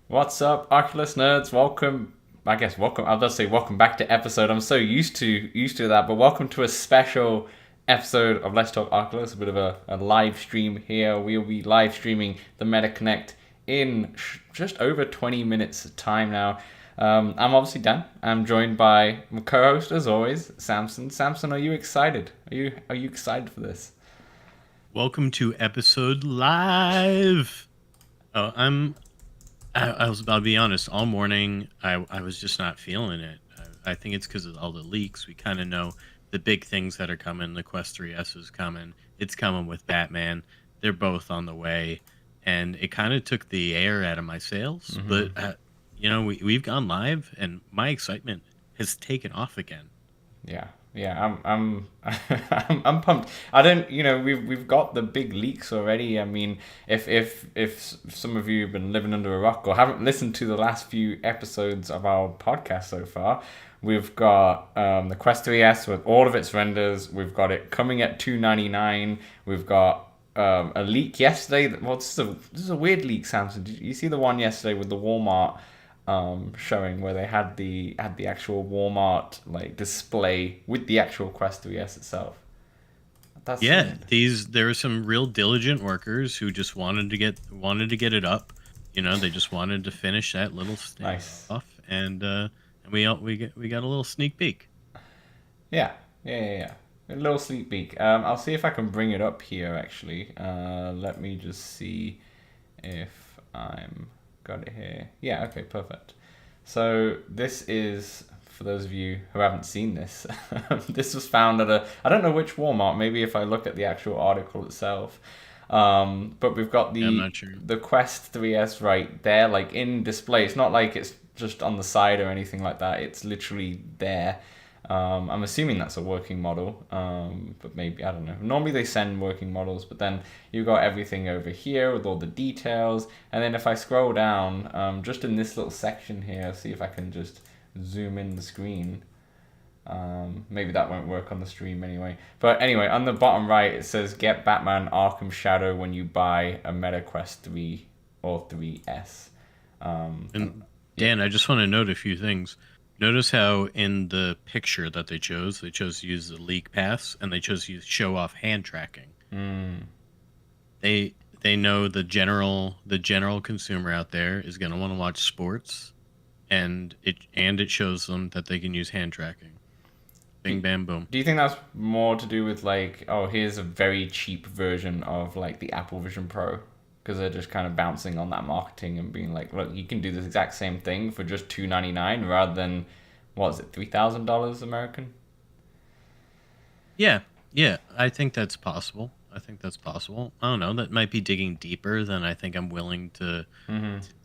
What's up, Oculus nerds? Welcome. I guess welcome. I'll just say welcome back to episode. I'm so used to that, but welcome to a special episode of Let's Talk Oculus. A bit of a live stream here. We'll be live streaming the Meta Connect in just over 20 minutes time now. I'm obviously Dan. I'm joined by my co-host as always, Samson. Samson, are you excited? Are you excited for this? Welcome to episode live. Oh, I was about to be honest. All morning, I was just not feeling it. I think it's because of all the leaks. We kind of know the big things that are coming. The Quest 3S is coming. It's coming with Batman. They're both on the way, and it kind of took the air out of my sails. But we've gone live, and my excitement has taken off again. Yeah, yeah, I'm pumped. I don't, we've got the big leaks already. I mean, if some of you have been living under a rock or haven't listened to the last few episodes of our podcast so far, we've got the Quest 3S with all of its renders. We've got it coming at $299. We've got a leak yesterday. Well, this is a weird leak, Samson. Did you see the one yesterday with the Walmart showing where they had the actual Walmart like display with the actual Quest 3S itself? That's Yeah, there were some real diligent workers who just wanted to get it up. They just wanted to finish that little nice. off, and we got a little sneak peek. Yeah. A little sneak peek. I'll see if I can bring it up here actually. Let me just see if I'm got it here. Yeah, okay, perfect. So this is, for those of you who haven't seen this, this was found at I don't know which Walmart, maybe if I look at the actual article itself. But we've got I'm not sure. the Quest 3S right there, like in display. It's not like it's just on the side or anything like that. It's literally there. I'm assuming that's a working model, but maybe, I don't know. Normally they send working models, but then you've got everything over here with all the details. And then if I scroll down, just in this little section here, see if I can just zoom in the screen. Maybe that won't work on the stream anyway. But anyway, on the bottom right, it says get Batman Arkham Shadow when you buy a Meta Quest 3 or 3S. And Dan, I just want to note a few things. Notice how in the picture that they chose to use the leak pass, and they chose to show off hand tracking. They know the general consumer out there is going to want to watch sports, and it shows them that they can use hand tracking. Bing, bam, boom. Do you think that's more to do with like, oh, here's a very cheap version of like the Apple Vision Pro? Because they're just kind of bouncing on that marketing and being like, look, you can do this exact same thing for just $299 rather than, what is it, $3,000 American? Yeah, I think that's possible. I don't know. That might be digging deeper than I think I'm willing to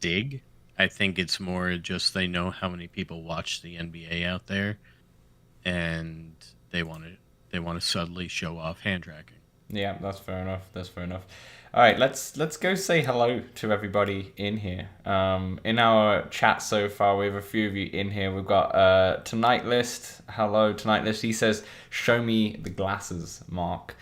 dig. I think it's more just they know how many people watch the NBA out there, and they want to subtly show off hand tracking. Yeah, that's fair enough. All right, let's go say hello to everybody in here. In our chat so far, we have a few of you in here. We've got Tonight List. Hello, Tonight List. He says, "Show me the glasses, Mark."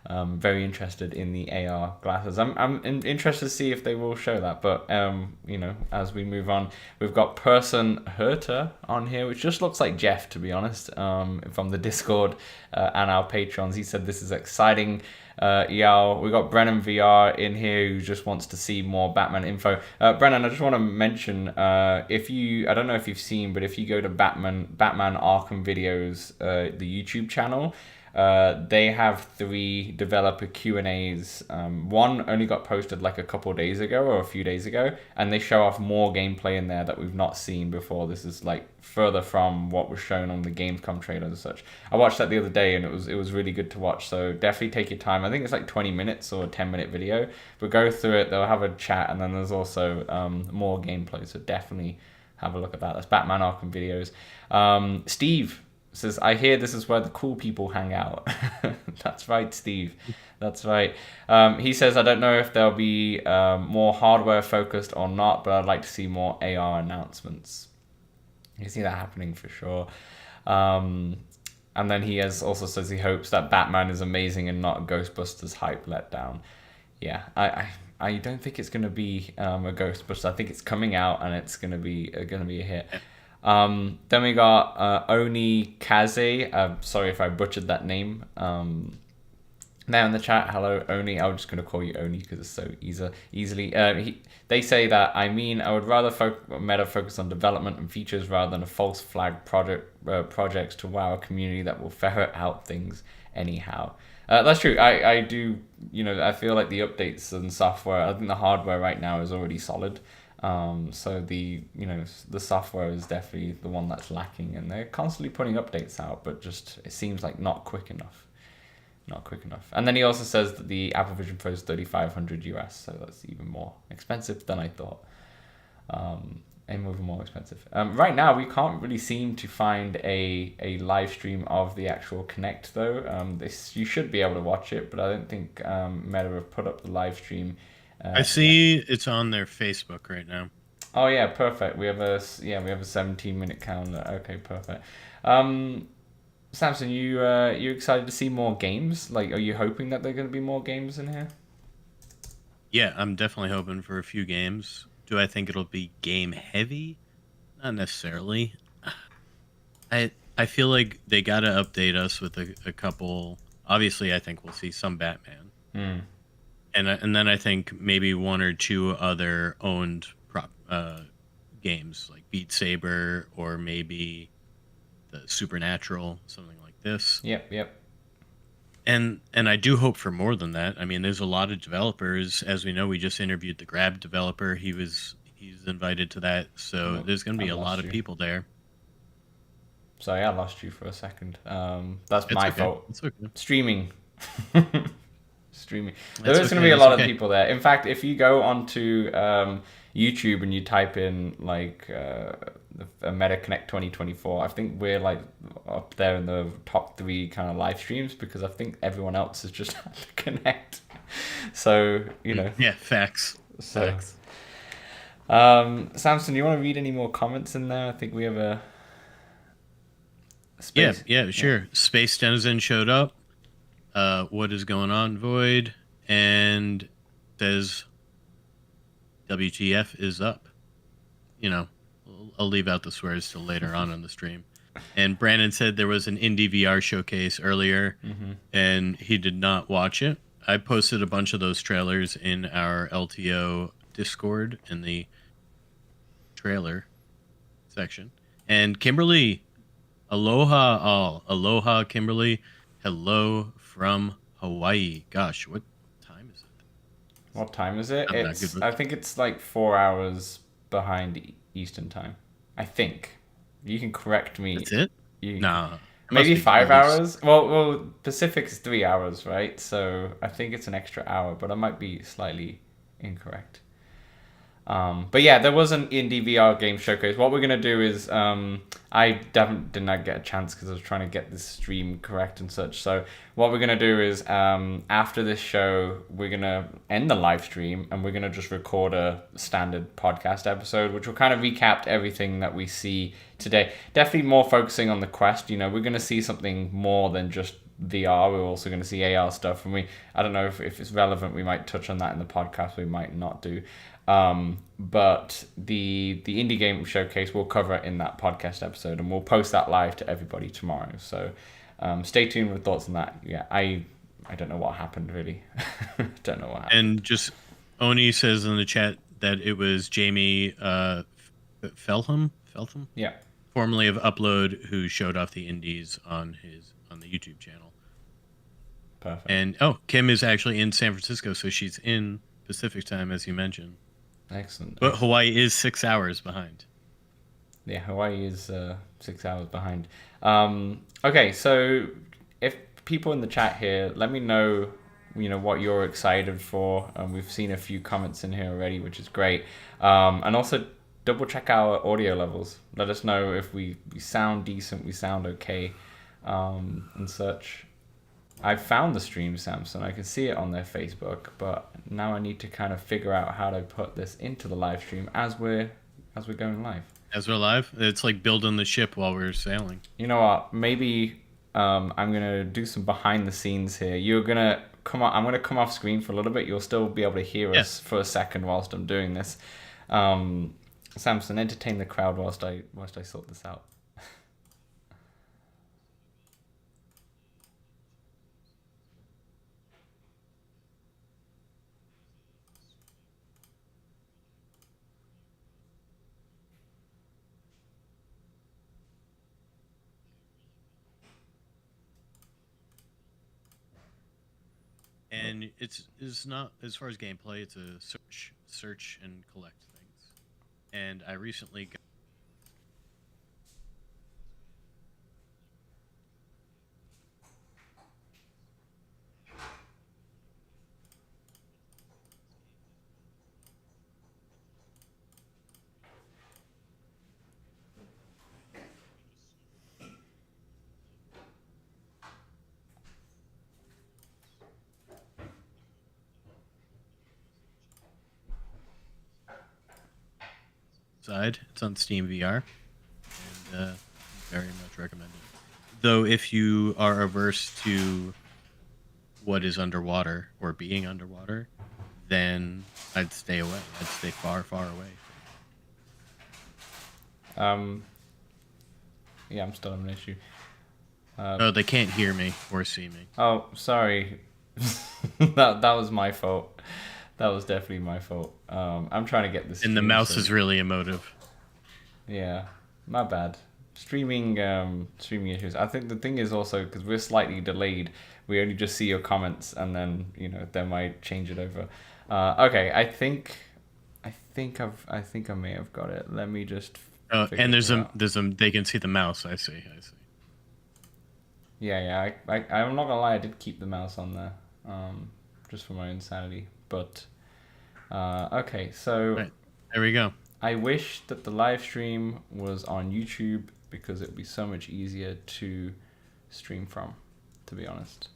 Very interested in the AR glasses. I'm interested to see if they will show that. But as we move on, we've got Person Herter on here, which just looks like Jeff, to be honest. From the Discord and our patrons, he said this is exciting. Yeah, we got Brennan VR in here who just wants to see more Batman info. Brennan, I just want to mention, I don't know if you've seen, but if you go to Batman Arkham videos, the YouTube channel, they have 3 developer Q&As. One only got posted like a couple days ago or a few days ago, and they show off more gameplay in there that we've not seen before. This is like further from what was shown on the Gamescom trailers and such. I watched that the other day and it was really good to watch, so definitely take your time. I think it's like 20 minutes or a 10-minute video, but go through it. They'll have a chat, and then there's also more gameplay, so definitely have a look at that. That's Batman Arkham videos. Steve says, I hear this is where the cool people hang out. That's right, Steve. That's right. He says, I don't know if there'll be more hardware focused or not, but I'd like to see more AR announcements. You see that happening for sure. And then he also says he hopes that Batman is amazing and not Ghostbusters hype letdown. Yeah, I don't think it's going to be a Ghostbusters. I think it's coming out and it's going to be a hit. Then we got Oni Kaze. Sorry if I butchered that name. Now in the chat, hello Oni. I'm just going to call you Oni because it's so easily. They say that I would rather Meta focus on development and features rather than a false flag projects to wow a community that will ferret out things anyhow. That's true. I do. I feel like the updates and software. I think the hardware right now is already solid. So the software is definitely the one that's lacking, and they're constantly putting updates out, but just it seems like not quick enough. And then he also says that the Apple Vision Pro is $3,500 US, so that's even more expensive than I thought. And even more expensive. Right now, we can't really seem to find a live stream of the actual Kinect though. You should be able to watch it, but I don't think Meta have put up the live stream. I see it's on their Facebook right now. Oh yeah, perfect. We have a 17-minute calendar. Okay, perfect. Samson, you excited to see more games? Like, are you hoping that there are going to be more games in here? Yeah, I'm definitely hoping for a few games. Do I think it'll be game heavy? Not necessarily. I feel like they got to update us with a couple. Obviously, I think we'll see some Batman. And then I think maybe one or two other owned games like Beat Saber or maybe the Supernatural, something like this. Yep. And I do hope for more than that. I mean, there's a lot of developers. As we know, we just interviewed the Grab developer. He's invited to that. So there's going to be a lot of people there. Sorry, I lost you for a second. That's my fault. It's okay. Streaming. There's going to be a lot of people there. In fact, if you go onto YouTube and you type in like a Meta Connect 2024, I think we're like up there in the top 3 kind of live streams because I think everyone else has just had to connect. So Yeah, facts. Facts. Samson, you want to read any more comments in there? I think we have a space. Yeah, sure. Yeah. Space Denizen showed up. What is going on, Void? And says WTF is up. I'll leave out the swears till later on the stream. And Brandon said there was an indie VR showcase earlier, and he did not watch it. I posted a bunch of those trailers in our LTO Discord in the trailer section. And Kimberly, aloha all. Aloha, Kimberly. Hello from Hawaii. Gosh, what time is it? What time is it? I think it's like 4 hours behind Eastern time. I think. You can correct me. That's it? No. Maybe 5 hours? Well, Pacific is 3 hours, right? So I think it's an extra hour, but I might be slightly incorrect. But yeah, there was an indie VR game showcase. What we're going to do is, I did not get a chance because I was trying to get this stream correct and such. So what we're going to do is, after this show, we're going to end the live stream and we're going to just record a standard podcast episode, which will kind of recap everything that we see today. Definitely more focusing on the Quest. We're going to see something more than just VR. We're also going to see AR stuff. And I don't know if it's relevant. We might touch on that in the podcast. We might not do. But the indie game showcase we'll cover it in that podcast episode, and we'll post that live to everybody tomorrow. So stay tuned with thoughts on that. Yeah, I don't know what happened really. Don't know what happened. And just Oni says in the chat that it was Jamie Feltham. Yeah. Formerly of Upload, who showed off the indies on the YouTube channel. Perfect. And Kim is actually in San Francisco, so she's in Pacific time, as you mentioned. Excellent. But Hawaii is 6 hours behind. Yeah, Hawaii is 6 hours behind. Okay, so if people in the chat here, let me know, what you're excited for. We've seen a few comments in here already, which is great. And also double check our audio levels. Let us know if we sound decent, we sound okay, and such. I found the stream, Samson. I can see it on their Facebook, but now I need to kind of figure out how to put this into the live stream as we're going live. As we're live, it's like building the ship while we're sailing. You know what? Maybe I'm gonna do some behind the scenes here. You're gonna I'm gonna come off screen for a little bit. You'll still be able to hear us for a second whilst I'm doing this. Samson, entertain the crowd whilst I sort this out. And it's not, as far as gameplay, it's a search and collect things. And I recently got side. It's on Steam VR, and very much recommend it. Though, if you are averse to what is underwater or being underwater, then I'd stay away. I'd stay far, far away. Yeah, I'm still having an issue. No, they can't hear me or see me. Oh, sorry. that was my fault. That was definitely my fault. I'm trying to get this. And the mouse is really emotive. Yeah, my bad. Streaming issues. I think the thing is also because we're slightly delayed. We only just see your comments, and then they might change it over. Okay, I think I may have got it. Let me just. Oh, and there's a they can see the mouse. I see. Yeah. I'm not gonna lie. I did keep the mouse on there, just for my insanity. But okay, so right. There we go. I wish that the live stream was on YouTube because it would be so much easier to stream from, to be honest.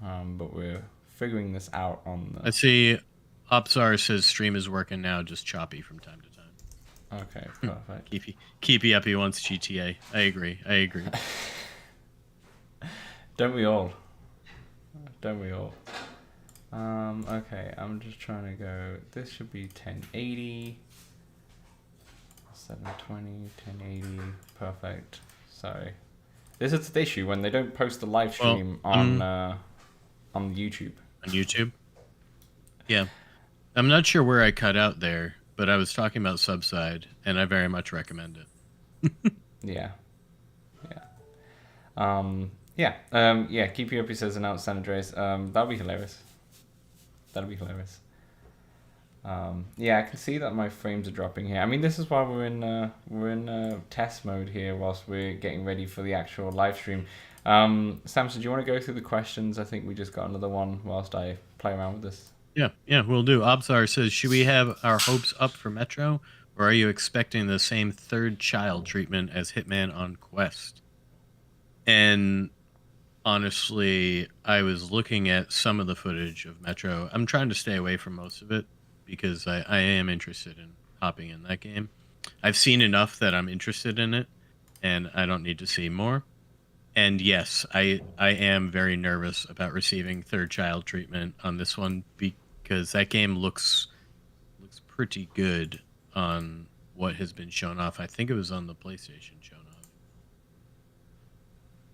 But we're figuring this out on the. I see. Opsar says stream is working now, just choppy from time to time. Okay, perfect. Keepy up. He wants GTA. I agree. Don't we all? Okay, I'm just trying to go. This should be 1080, 720, 1080. Perfect. Sorry. This is the issue when they don't post the live stream on YouTube. On YouTube? Yeah. I'm not sure where I cut out there, but I was talking about Subside, and I very much recommend it. Yeah. Keep you up, he says, announce San Andreas. That'll be hilarious. Yeah, I can see that my frames are dropping here. I mean, this is why we're in test mode here whilst we're getting ready for the actual live stream. Samson, do you want to go through the questions? I think we just got another one whilst I play around with this. Yeah, we'll do. Obsar says, should we have our hopes up for Metro, or are you expecting the same third child treatment as Hitman on Quest? And honestly, I was looking at some of the footage of Metro. I'm trying to stay away from most of it because I am interested in hopping in that game. I've seen enough that I'm interested in it, and I don't need to see more. And yes, I am very nervous about receiving third child treatment on this one because that game looks pretty good on what has been shown off. I think it was on the PlayStation shown off.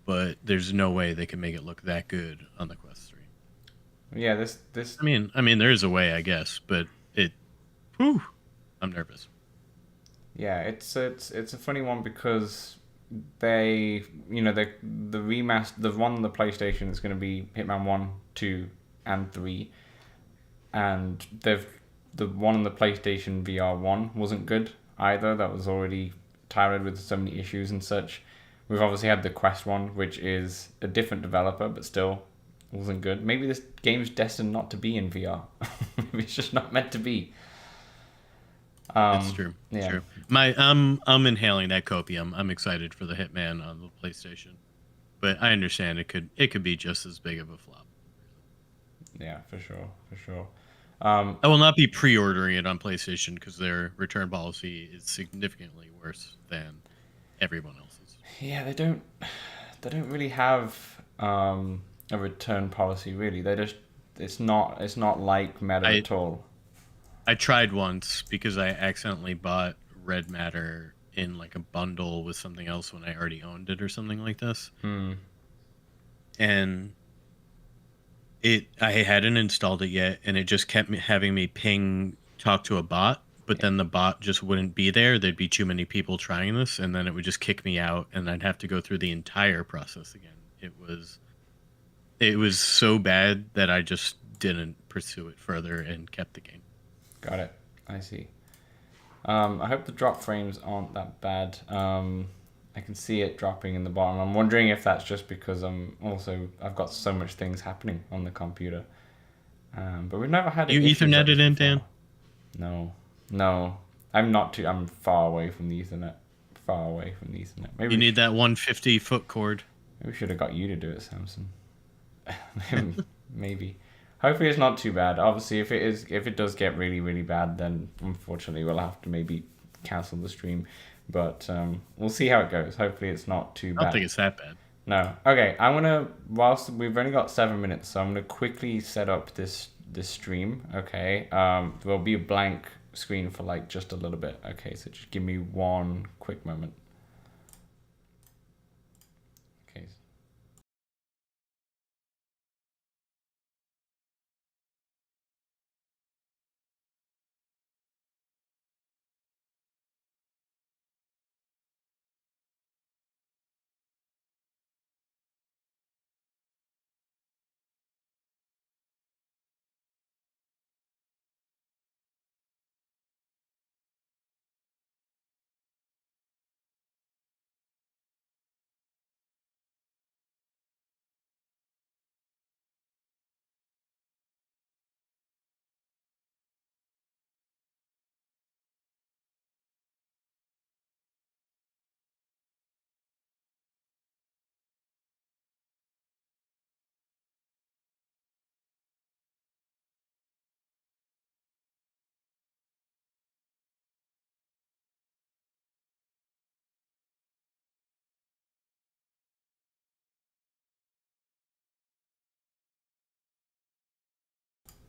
But there's no way they can make it look that good on the Quest 3. Yeah, this. I mean, there is a way, I guess, but I'm nervous. Yeah, it's a funny one because the remaster, the one on the PlayStation is going to be Hitman 1, 2, and 3, and the one on the PlayStation VR 1 wasn't good either. That was already tired with so many issues and such. We've obviously had the Quest one, which is a different developer, but still wasn't good. Maybe this game's destined not to be in VR. Maybe it's just not meant to be. It's true. Yeah. True. I'm inhaling that copium. I'm excited for the Hitman on the PlayStation, but I understand it could be just as big of a flop. Yeah, for sure. I will not be pre-ordering it on PlayStation because their return policy is significantly worse than everyone else's. Yeah, they don't really have a return policy. Really, it's not like Meta at all. I tried once because I accidentally bought red matter in like a bundle with something else when I already owned it or something like this. And I hadn't installed it yet, and it just kept having me talk to a bot, but then the bot just wouldn't be there. There'd be too many people trying this, and then it would just kick me out, and I'd have to go through the entire process again. It was so bad that I just didn't pursue it further and kept the game. Got it. I see. I hope the drop frames aren't that bad. I can see it dropping in the bottom. I'm wondering if that's just because I've got so much things happening on the computer. But we've never had. You Ethernetted in, Dan? No. I'm far away from the Ethernet. Maybe you need that 150-foot cord. Maybe we should have got you to do it, Samson. Maybe. Hopefully it's not too bad. Obviously, if it does get really, really bad, then unfortunately we'll have to maybe cancel the stream. But we'll see how it goes. Hopefully it's not too bad. I don't think it's that bad. No. Okay, whilst we've only got 7 minutes, so I'm gonna quickly set up this stream. Okay. There'll be a blank screen for like just a little bit. Okay, so just give me one quick moment. Okay.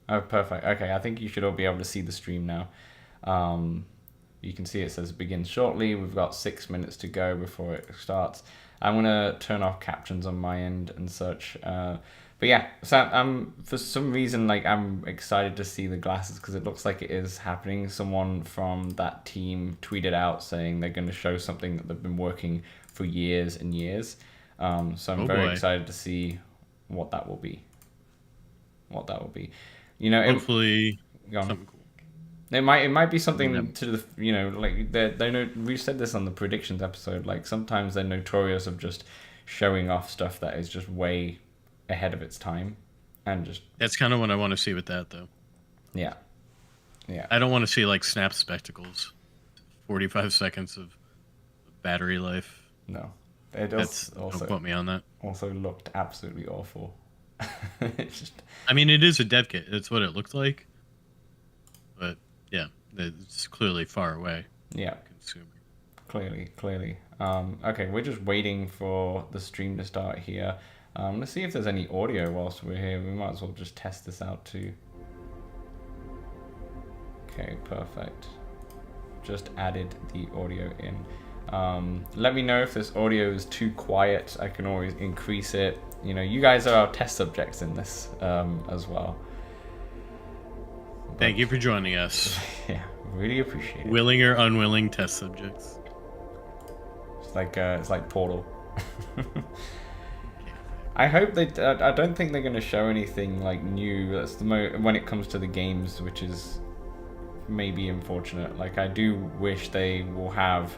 Oh, perfect. Okay, I think you should all be able to see the stream now. You can see it says begin shortly. We've got 6 minutes to go before it starts. I'm going to turn off captions on my end and such. But yeah, so for some reason, like, I'm excited to see the glasses because it looks like it is happening. Someone from that team tweeted out saying they're going to show something that they've been working for years and years. So I'm very excited to see what that will be. You know, hopefully something cool. It might be something to the, like they know, we said this on the predictions episode, like sometimes they're notorious of just showing off stuff that is just way ahead of its time, and just that's kind of what I want to see with that though. Yeah. I don't want to see like snap spectacles, 45 seconds of battery life. No, it also don't quote me on that. Also looked absolutely awful. It's just, I mean, it is a dev kit. It's what it looked like, but yeah, it's clearly far away. Yeah, consumer. Clearly. Okay, we're just waiting for the stream to start here. Let's see if there's any audio whilst we're here. We might as well just test this out too. Okay, perfect. Just added the audio in. Let me know if this audio is too quiet. I can always increase it. You know, you guys are our test subjects in this as well. Thank you for joining us. Yeah, really appreciate it. Willing or unwilling test subjects. It's like Portal. I hope I don't think they're going to show anything like new. That's when it comes to the games, which is maybe unfortunate. Like, I do wish they will have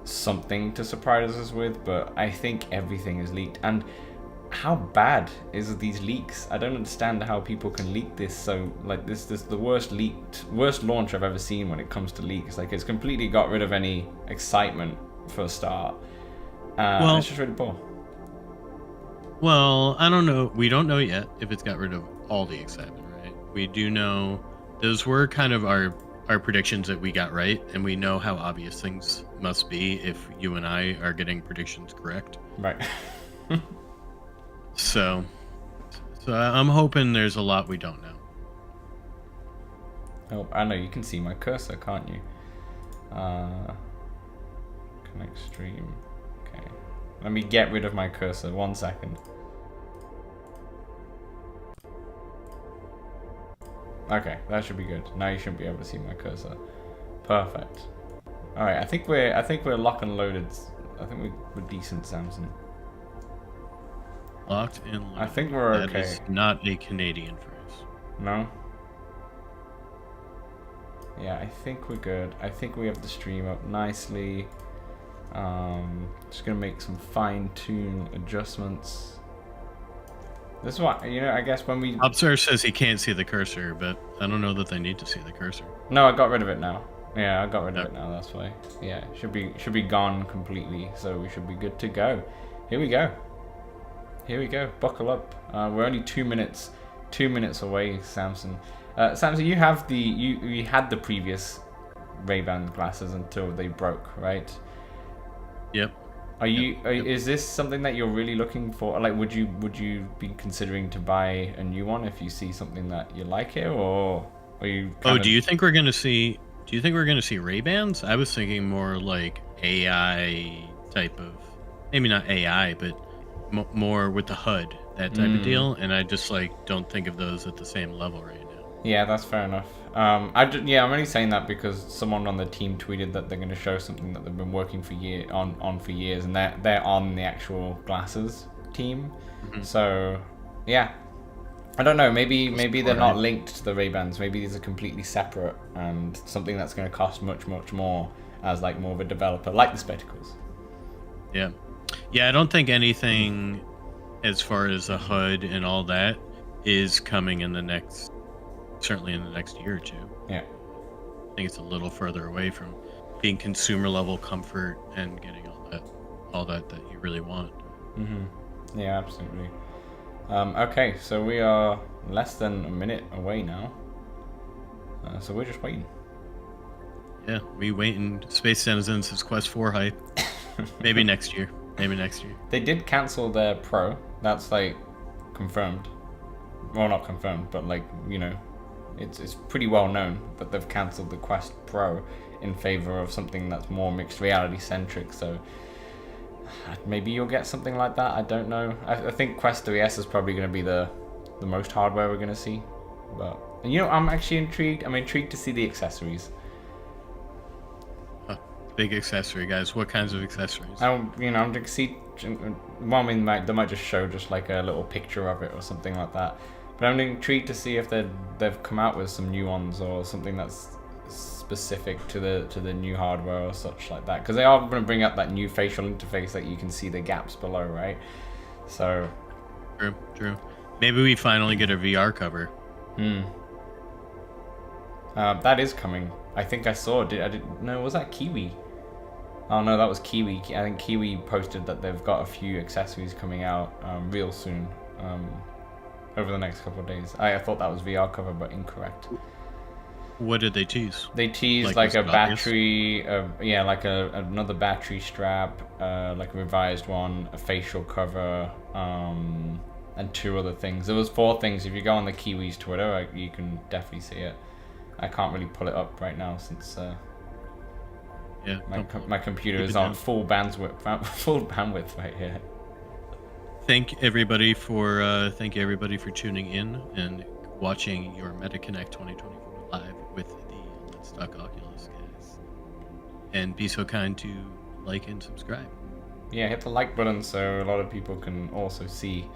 something to surprise us with, but I think everything is leaked. And how bad is these leaks? I don't understand how people can leak this. So like this is the worst launch I've ever seen when it comes to leaks. Like, it's completely got rid of any excitement for a start. It's just really poor. Well, I don't know. We don't know yet if it's got rid of all the excitement, right? We do know those were kind of our predictions that we got right, and we know how obvious things must be if you and I are getting predictions correct. Right. So So I'm hoping there's a lot we don't know. Oh, I know you can see my cursor, can't you? Connect stream. Okay. Let me get rid of my cursor. 1 second. Okay, that should be good. Now you shouldn't be able to see my cursor. Perfect. All right, I think we're lock and loaded. I think we're decent, Samson. Locked and loaded. I think we're okay. That is not a Canadian phrase. No? Yeah, I think we're good. I think we have the stream up nicely. Just gonna make some fine-tune adjustments. This is what, I guess when we... Upstairs says he can't see the cursor, but I don't know that they need to see the cursor. No, I got rid of it now. Yeah, I got rid of it now, that's why. Yeah, it should be gone completely, so we should be good to go. Here we go. Here we go. Buckle up. We're only 2 minutes away, Samson. Samson, you have you had the previous Ray-Ban glasses until they broke, right? Yep. Is this something that you're really looking for? Like, would you be considering to buy a new one if you see something that you like here, or are you? Do you think we're gonna see? Do you think we're gonna see Ray-Bans? I was thinking more like AI type of, maybe not AI, but more with the HUD, that type of deal. And I just don't think of those at the same level right now. Yeah, that's fair enough. I'm only saying that because someone on the team tweeted that they're going to show something that they've been working for years, and they're on the actual glasses team. Mm-hmm. So, yeah, I don't know. Maybe they're not linked to the Ray-Bans. Maybe these are completely separate and something that's going to cost much more as more of a developer, like the spectacles. Yeah, I don't think anything as far as the HUD and all that is coming certainly in the next year or two. Yeah. I think it's a little further away from being consumer level comfort and getting all that you really want. Mm-hmm. Yeah, absolutely. Okay, so we are less than a minute away now. So we're just waiting. Yeah, we waiting. Space Denizens is Quest 4 hype. Maybe next year. They did cancel their Pro. That's confirmed. Well, not confirmed, but it's pretty well known that they've cancelled the Quest Pro in favor of something that's more mixed reality centric. So maybe you'll get something like that. I don't know. I think Quest 3S is probably going to be the most hardware we're going to see. But I'm actually intrigued. I'm intrigued to see the accessories. Big accessory, guys. What kinds of accessories? I'm going to see. Well, they might just show a little picture of it or something like that. But I'm intrigued to see if they've come out with some new ones or something that's specific to the new hardware or such like that. Because they are going to bring up that new facial interface that you can see the gaps below, right? So. True. Maybe we finally get a VR cover. That is coming. I think I saw. No, was that Kiwi? Oh no, that was Kiwi. I think Kiwi posted that they've got a few accessories coming out real soon. Over the next couple of days. I thought that was VR cover, but incorrect. What did they tease? They teased a battery, another battery strap, a revised one, a facial cover, and 2 other things. There was 4 things. If you go on the Kiwi's Twitter, you can definitely see it. I can't really pull it up right now since my computer is on full bandwidth right here. Thank everybody for tuning in and watching your MetaConnect 2024 live with the Let's Talk Oculus guys. And be so kind to like and subscribe. Yeah, hit the like button so a lot of people can also see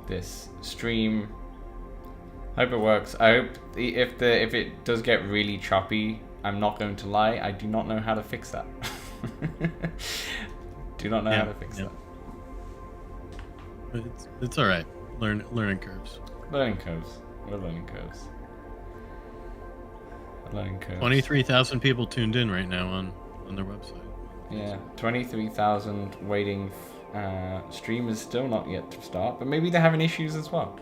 this stream. Hope it works. I hope if it does get really choppy, I'm not going to lie, I do not know how to fix that. Do not know how to fix that. It's all right. Learning curves. Learning curves. We're learning curves. 23,000 people tuned in right now on their website. Yeah, 23,000 waiting. Stream is still not yet to start, but maybe they're having issues as well.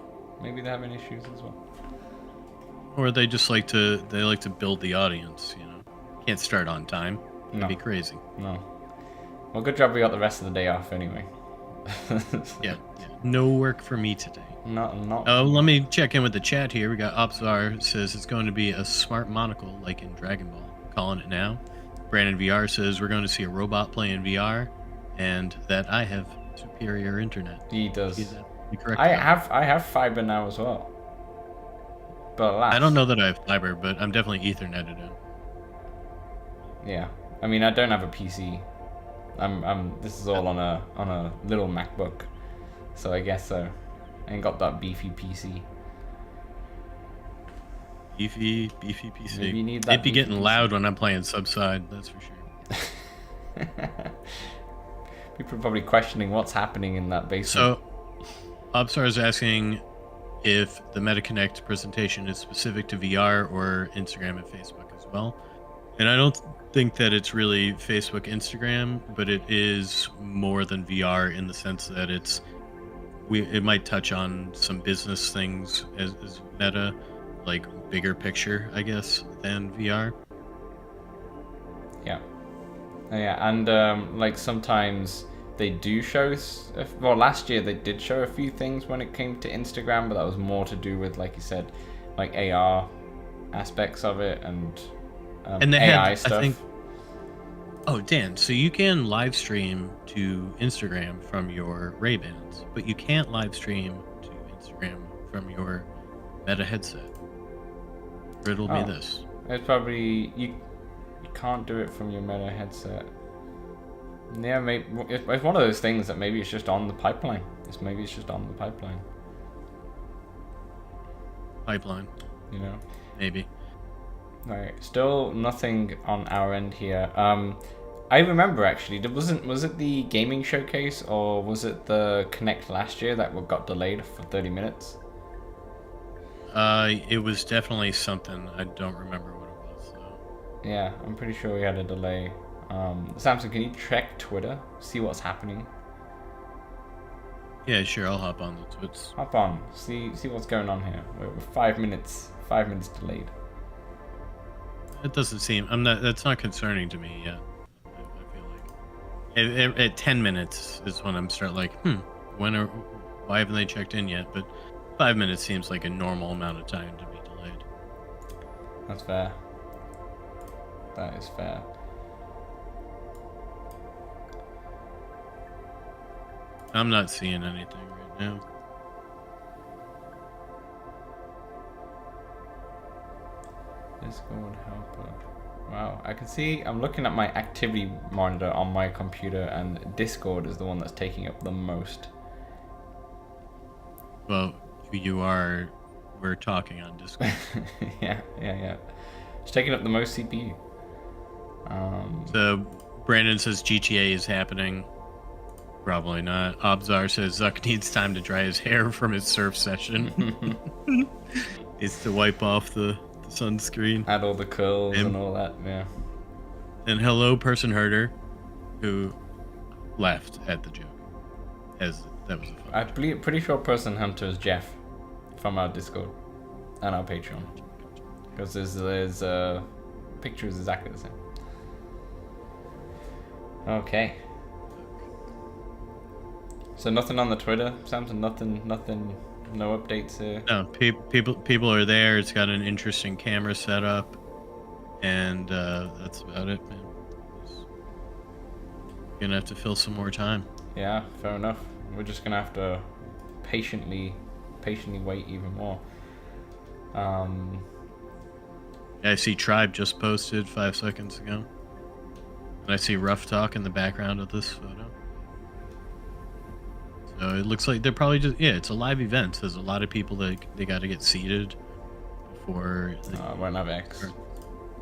Or they just like to build the audience. Can't start on time. It'd be crazy. No. Well, good job we got the rest of the day off anyway. Yeah. No work for me today. Not. Oh, let me check in with the chat here. We got Opsar says it's going to be a smart monocle like in Dragon Ball. Calling it now. Brandon VR says we're going to see a robot play in VR, and that I have superior internet. He does. He's absolutely correct. I have fiber now as well. But alas, I don't know that I have fiber, but I'm definitely Etherneted in. Yeah, I mean I don't have a PC. This is all on a little MacBook, so I guess so. I ain't got that beefy PC. Beefy PC. Maybe you need that. It'd be getting PC. loud when I'm playing Subside, that's for sure. People are probably questioning what's happening in that basement. So, Obstar is asking if the MetaConnect presentation is specific to VR or Instagram and Facebook as well. And I don't think that it's really Facebook, Instagram, but it is more than VR in the sense that it might touch on some business things as Meta, like bigger picture, I guess, than VR. Yeah, and like sometimes they do show. Well, last year they did show a few things when it came to Instagram, but that was more to do with, like you said, like AR aspects of it and they AI had, stuff. I think. Oh, Dan, so you can live stream to Instagram from your Ray-Bans, but you can't live stream to Instagram from your Meta headset. Riddle me this. It's probably you can't do it from your Meta headset. Yeah, maybe it's one of those things that maybe it's just on the pipeline. Maybe it's just on the pipeline. Pipeline. You know. Maybe. Right. Still nothing on our end here. I remember actually. Was it the gaming showcase or was it the Connect last year that got delayed for 30 minutes? It was definitely something. I don't remember what it was though. Yeah, I'm pretty sure we had a delay. Samson, can you check Twitter? See what's happening? Yeah, sure. I'll hop on the Twits. Hop on. See what's going on here. We're 5 minutes delayed. It doesn't seem. That's not concerning to me yet. I feel like at 10 minutes is when I'm start like, why haven't they checked in yet? But 5 minutes seems like a normal amount of time to be delayed. That's fair. That is fair. I'm not seeing anything right now. Discord helper. Wow, I can see. I'm looking at my activity monitor on my computer, and Discord is the one that's taking up the most. Well, we're talking on Discord. yeah. It's taking up the most CPU. So Brandon says GTA is happening. Probably not. Obzar says Zuck needs time to dry his hair from his surf session. It's to wipe off the sunscreen. Add all the curls and all that, yeah. And hello, person herder, who laughed at the joke. That was a fun I'm pretty sure person hunter is Jeff from our Discord and our Patreon. Because there's pictures exactly the same. Okay. So nothing on the Twitter, Samson. Nothing. No updates here. No, people are there. It's got an interesting camera setup, and that's about it, man. You're gonna have to fill some more time. Yeah, fair enough. We're just gonna have to patiently wait even more. I see Tribe just posted 5 seconds ago, and I see Rough Talk in the background of this photo. So it looks like they're probably just it's a live event. There's a lot of people that they got to get seated before. I won't have X.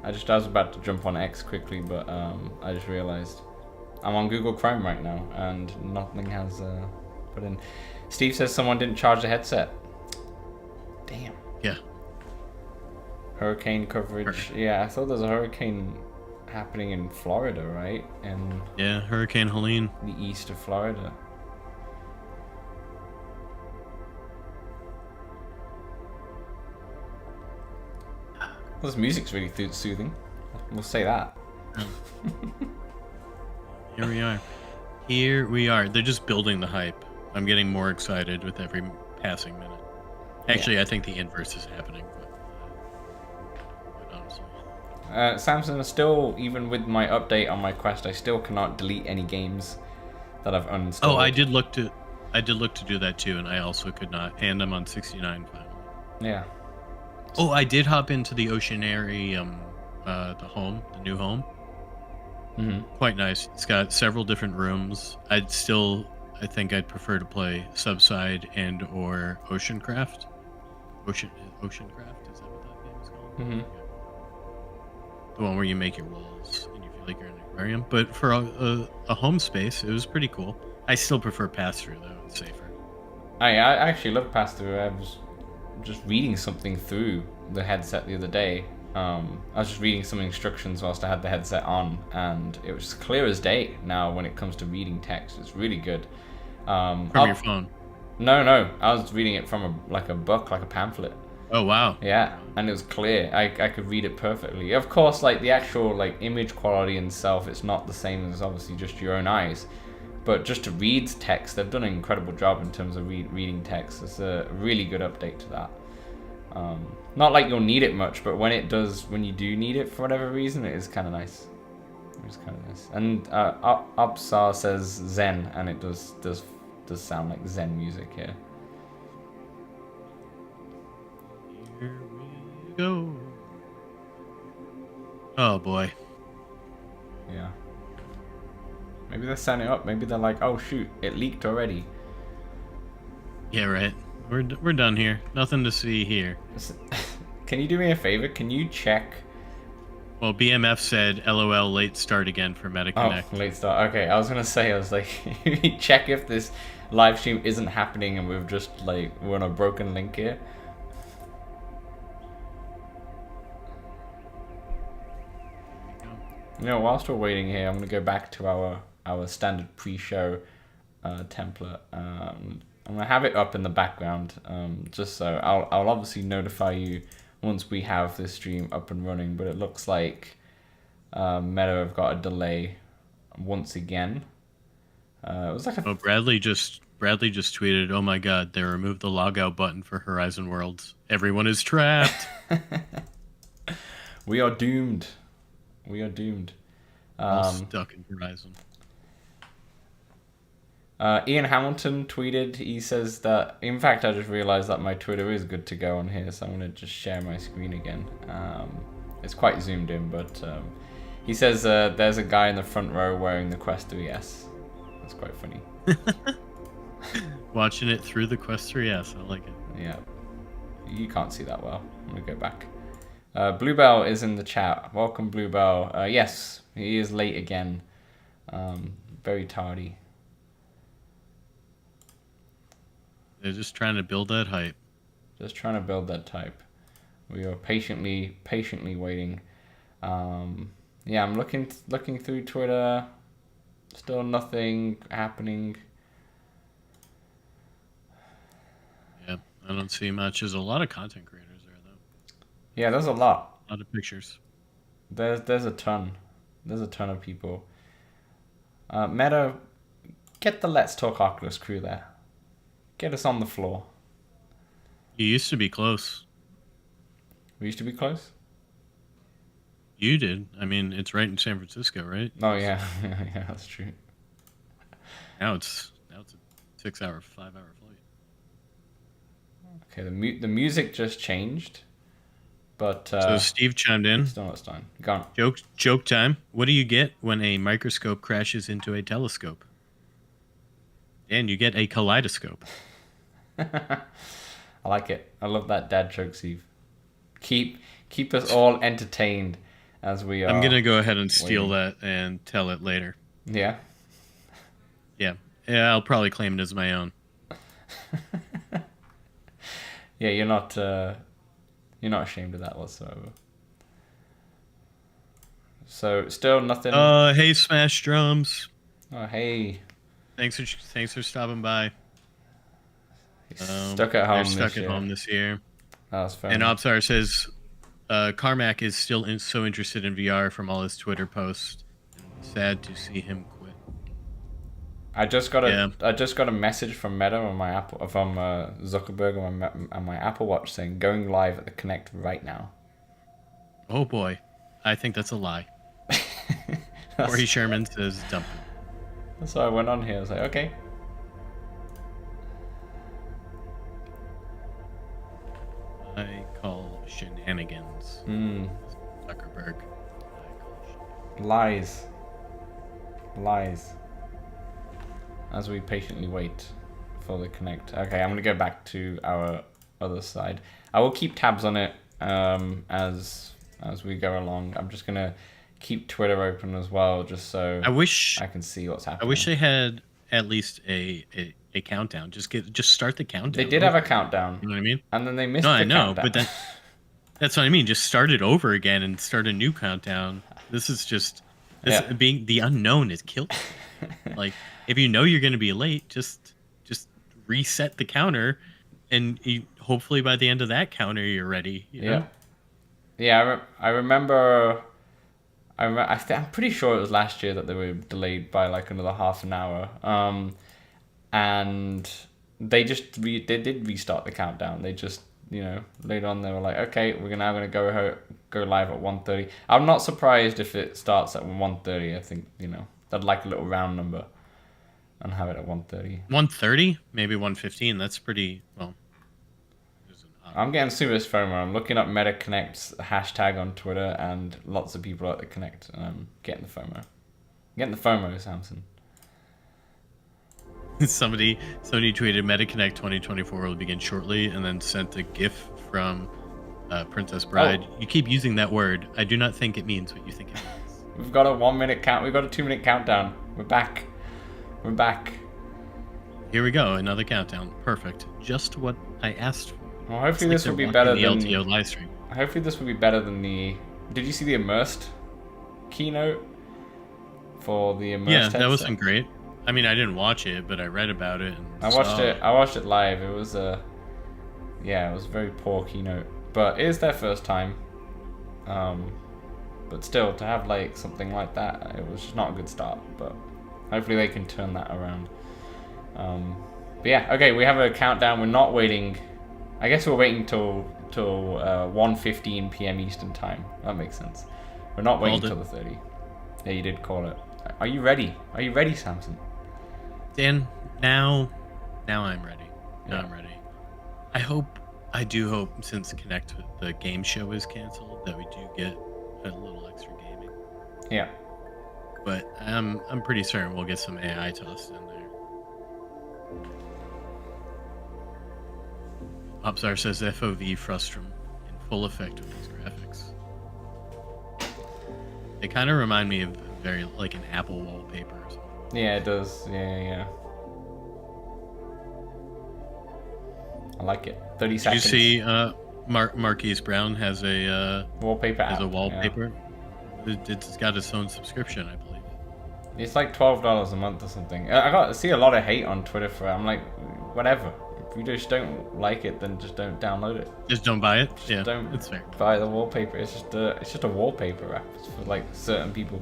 I was about to jump on X quickly, but I just realized I'm on Google Chrome right now and nothing has put in. Steve says someone didn't charge the headset. Damn. Yeah. Hurricane coverage. Yeah, I thought there was a hurricane happening in Florida, right? In Hurricane Helene. the east of Florida. Well, this music's really soothing. We'll say that. Here we are. Here we are. They're just building the hype. I'm getting more excited with every passing minute. Actually, I think the inverse is happening. But honestly. Samsung is still, even with my update on my Quest, I still cannot delete any games that I've uninstalled. Oh, I did look to do that too, and I also could not. And I'm on 69 finally. Yeah. Oh, I did hop into the Oceanary, the new home. Mm-hmm. Quite nice. It's got several different rooms. I think I'd prefer to play Subside and or Oceancraft. Oceancraft, is that what that game is called? Mm-hmm. The one where you make your walls and you feel like you're in an aquarium. But for a home space, it was pretty cool. I still prefer pass-through though. It's safer. I actually love pass-through. I was just reading something through the headset the other day. I was just reading some instructions whilst I had the headset on, and it was clear as day now when it comes to reading text. It's really good. From your phone? No. I was reading it from a book, like a pamphlet. Oh, wow. Yeah, and it was clear. I could read it perfectly. Of course, like the actual like image quality itself, it's not the same as obviously just your own eyes. But just to read text, they've done an incredible job in terms of reading text. It's a really good update to that. Not like you'll need it much, but when you do need it for whatever reason, it is kind of nice. It's kind of nice. And Upsar says Zen, and it does sound like Zen music here. Here we go. Oh boy. Yeah. Maybe they're setting it up. Maybe they're like, oh shoot, it leaked already. Yeah, right. We're done here. Nothing to see here. Can you do me a favor? Can you check? Well, BMF said, LOL, late start again for MetaConnect. Oh, late start. Okay, I was like, check if this live stream isn't happening and we're on a broken link here. You know, whilst we're waiting here, I'm gonna go back to our standard pre-show template. I'm gonna have it up in the background, just so I'll obviously notify you once we have this stream up and running. But it looks like Meta have got a delay once again. It was like Bradley just tweeted, "Oh my God, they removed the logout button for Horizon Worlds. Everyone is trapped." We are doomed. We are doomed. All stuck in Horizon. Ian Hamilton tweeted, he says that, in fact, I just realized that my Twitter is good to go on here, so I'm going to just share my screen again. It's quite zoomed in, but he says there's a guy in the front row wearing the Quest 3S. That's quite funny. Watching it through the Quest 3S, I like it. Yeah. You can't see that well. I'm going to go back. Bluebell is in the chat. Welcome, Bluebell. Yes, he is late again. Very tardy. They're just trying to build that hype. Just trying to build that hype. We are patiently waiting. Yeah, I'm looking through Twitter. Still nothing happening. Yeah, I don't see much. There's a lot of content creators there, though. Yeah, there's a lot. A lot of pictures. There's a ton. There's a ton of people. Meta, get the Let's Talk Oculus crew there. Get us on the floor. You used to be close. We used to be close? You did. I mean, it's right in San Francisco, right? Oh, yeah. Yeah, that's true. Now it's a 5-hour flight. Okay, the music just changed. But so Steve chimed in. Still not done. Gone. Joke time. What do you get when a microscope crashes into a telescope? And you get a kaleidoscope. I like it. I love that dad joke, Steve. Keep us all entertained as we are. I'm gonna go ahead and steal that and tell it later. Yeah. Yeah. I'll probably claim it as my own. Yeah, you're not ashamed of that whatsoever. So still nothing. Hey, Smash Drums. Oh, hey. Thanks for stopping by. Stuck at home. They're stuck at home this year. That's fair. And Opsar says, Carmack is still so interested in VR from all his Twitter posts. Sad to see him quit. I just got a message from Meta on my Apple, from Zuckerberg on my Apple Watch saying going live at the Connect right now. Oh boy, I think that's a lie. Corey Sherman says dump it. So I went on here. I was like, okay. I call shenanigans. Zuckerberg. Lies. As we patiently wait for the Connect. Okay, I'm gonna go back to our other side. I will keep tabs on it as we go along. I'm just gonna keep Twitter open as well, just so I can see what's happening. I wish they had at least a countdown. Just start the countdown. They did have a countdown. You know what I mean? And then they missed the countdown. But that's what I mean. Just start it over again and start a new countdown. This is just being the unknown is killed. Like, if you know you're going to be late, just reset the counter, and hopefully by the end of that counter you're ready. You know? Yeah. I remember. I'm pretty sure it was last year that they were delayed by like another half an hour. And they did restart the countdown. They just, later on they were like, okay, we're now going to go live at 1:30. I'm not surprised if it starts at 1:30. I think, they'd like a little round number and have it at 1:30. 1:30? Maybe 1:15. That's pretty, well. I'm getting serious FOMO. I'm looking up Meta Connect's hashtag on Twitter, and lots of people are at the Connect, and I'm getting the FOMO. I'm getting the FOMO, Samson. Somebody tweeted Meta Connect 2024 will begin shortly, and then sent a GIF from Princess Bride. Oh. You keep using that word. I do not think it means what you think it means. We've got a 1 minute count. We've got a 2 minute countdown. We're back. Here we go. Another countdown. Perfect. Just what I asked for. Well, hopefully this will be better than the LTO live stream. Hopefully this will be better than the. Did you see the immersed keynote for the immersed? Yeah, that wasn't great. I mean, I didn't watch it, but I read about it. I watched it live. It was it was a very poor keynote, but it is their first time. But still, to have like something like that, it was just not a good start. But hopefully they can turn that around. But yeah, okay, we have a countdown. We're not waiting. I guess we're waiting till 1:15 p.m. Eastern time. That makes sense. We're not waiting till the 30. Yeah, you did call it. Are you ready? Are you ready, Samson? Dan, now I'm ready. Now I'm ready. I do hope, since Connect the game show is canceled, that we do get a little extra gaming. Yeah. But I'm pretty certain we'll get some AI tossed in there. Opsar says FOV frustrum in full effect with these graphics. They kind of remind me of very like an Apple wallpaper or something. Yeah, it does. Yeah. I like it. 30 seconds. Did you see Marquise Brown has a wallpaper app. Has a wallpaper. Yeah. It's got its own subscription, I believe. It's like $12 a month or something. I see a lot of hate on Twitter for it. I'm like, whatever. If you just don't like it, then just don't download it. Just don't buy it. Just don't it's fair. Buy the wallpaper. It's just a wallpaper app. It's for like certain people.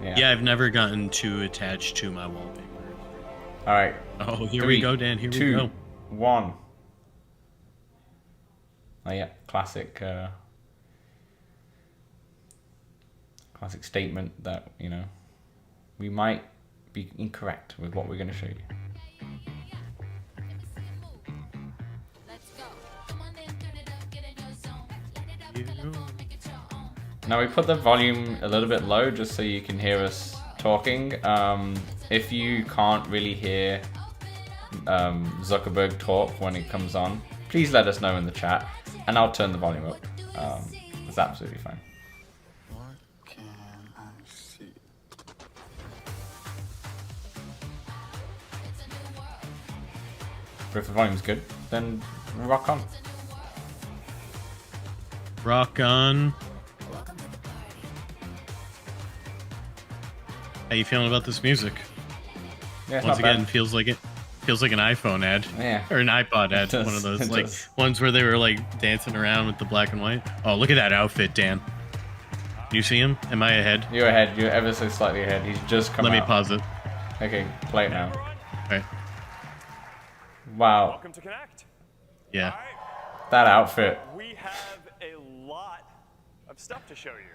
Yeah, I've never gotten too attached to my wallpaper. All right. Oh, here we go, Dan. Here we go. 1. Oh yeah, classic statement that we might be incorrect with what we're going to show you. Now we put the volume a little bit low just so you can hear us talking. If you can't really hear Zuckerberg talk when it comes on, please let us know in the chat and I'll turn the volume up. It's absolutely fine. What can I see? But if the volume's good, then rock on. Rock on. How you feeling about this music? Yeah, once again, feels like an iPhone ad, or an iPod ad. One of those ones where they were like dancing around with the black and white. Oh, look at that outfit, Dan. You see him? Am I ahead? You're ahead. You're ever so slightly ahead. He's just come out. Let me pause it. Okay, play it now. Right. Wow, Welcome to Connect. Yeah. All right, that outfit. we have a lot of stuff to show you.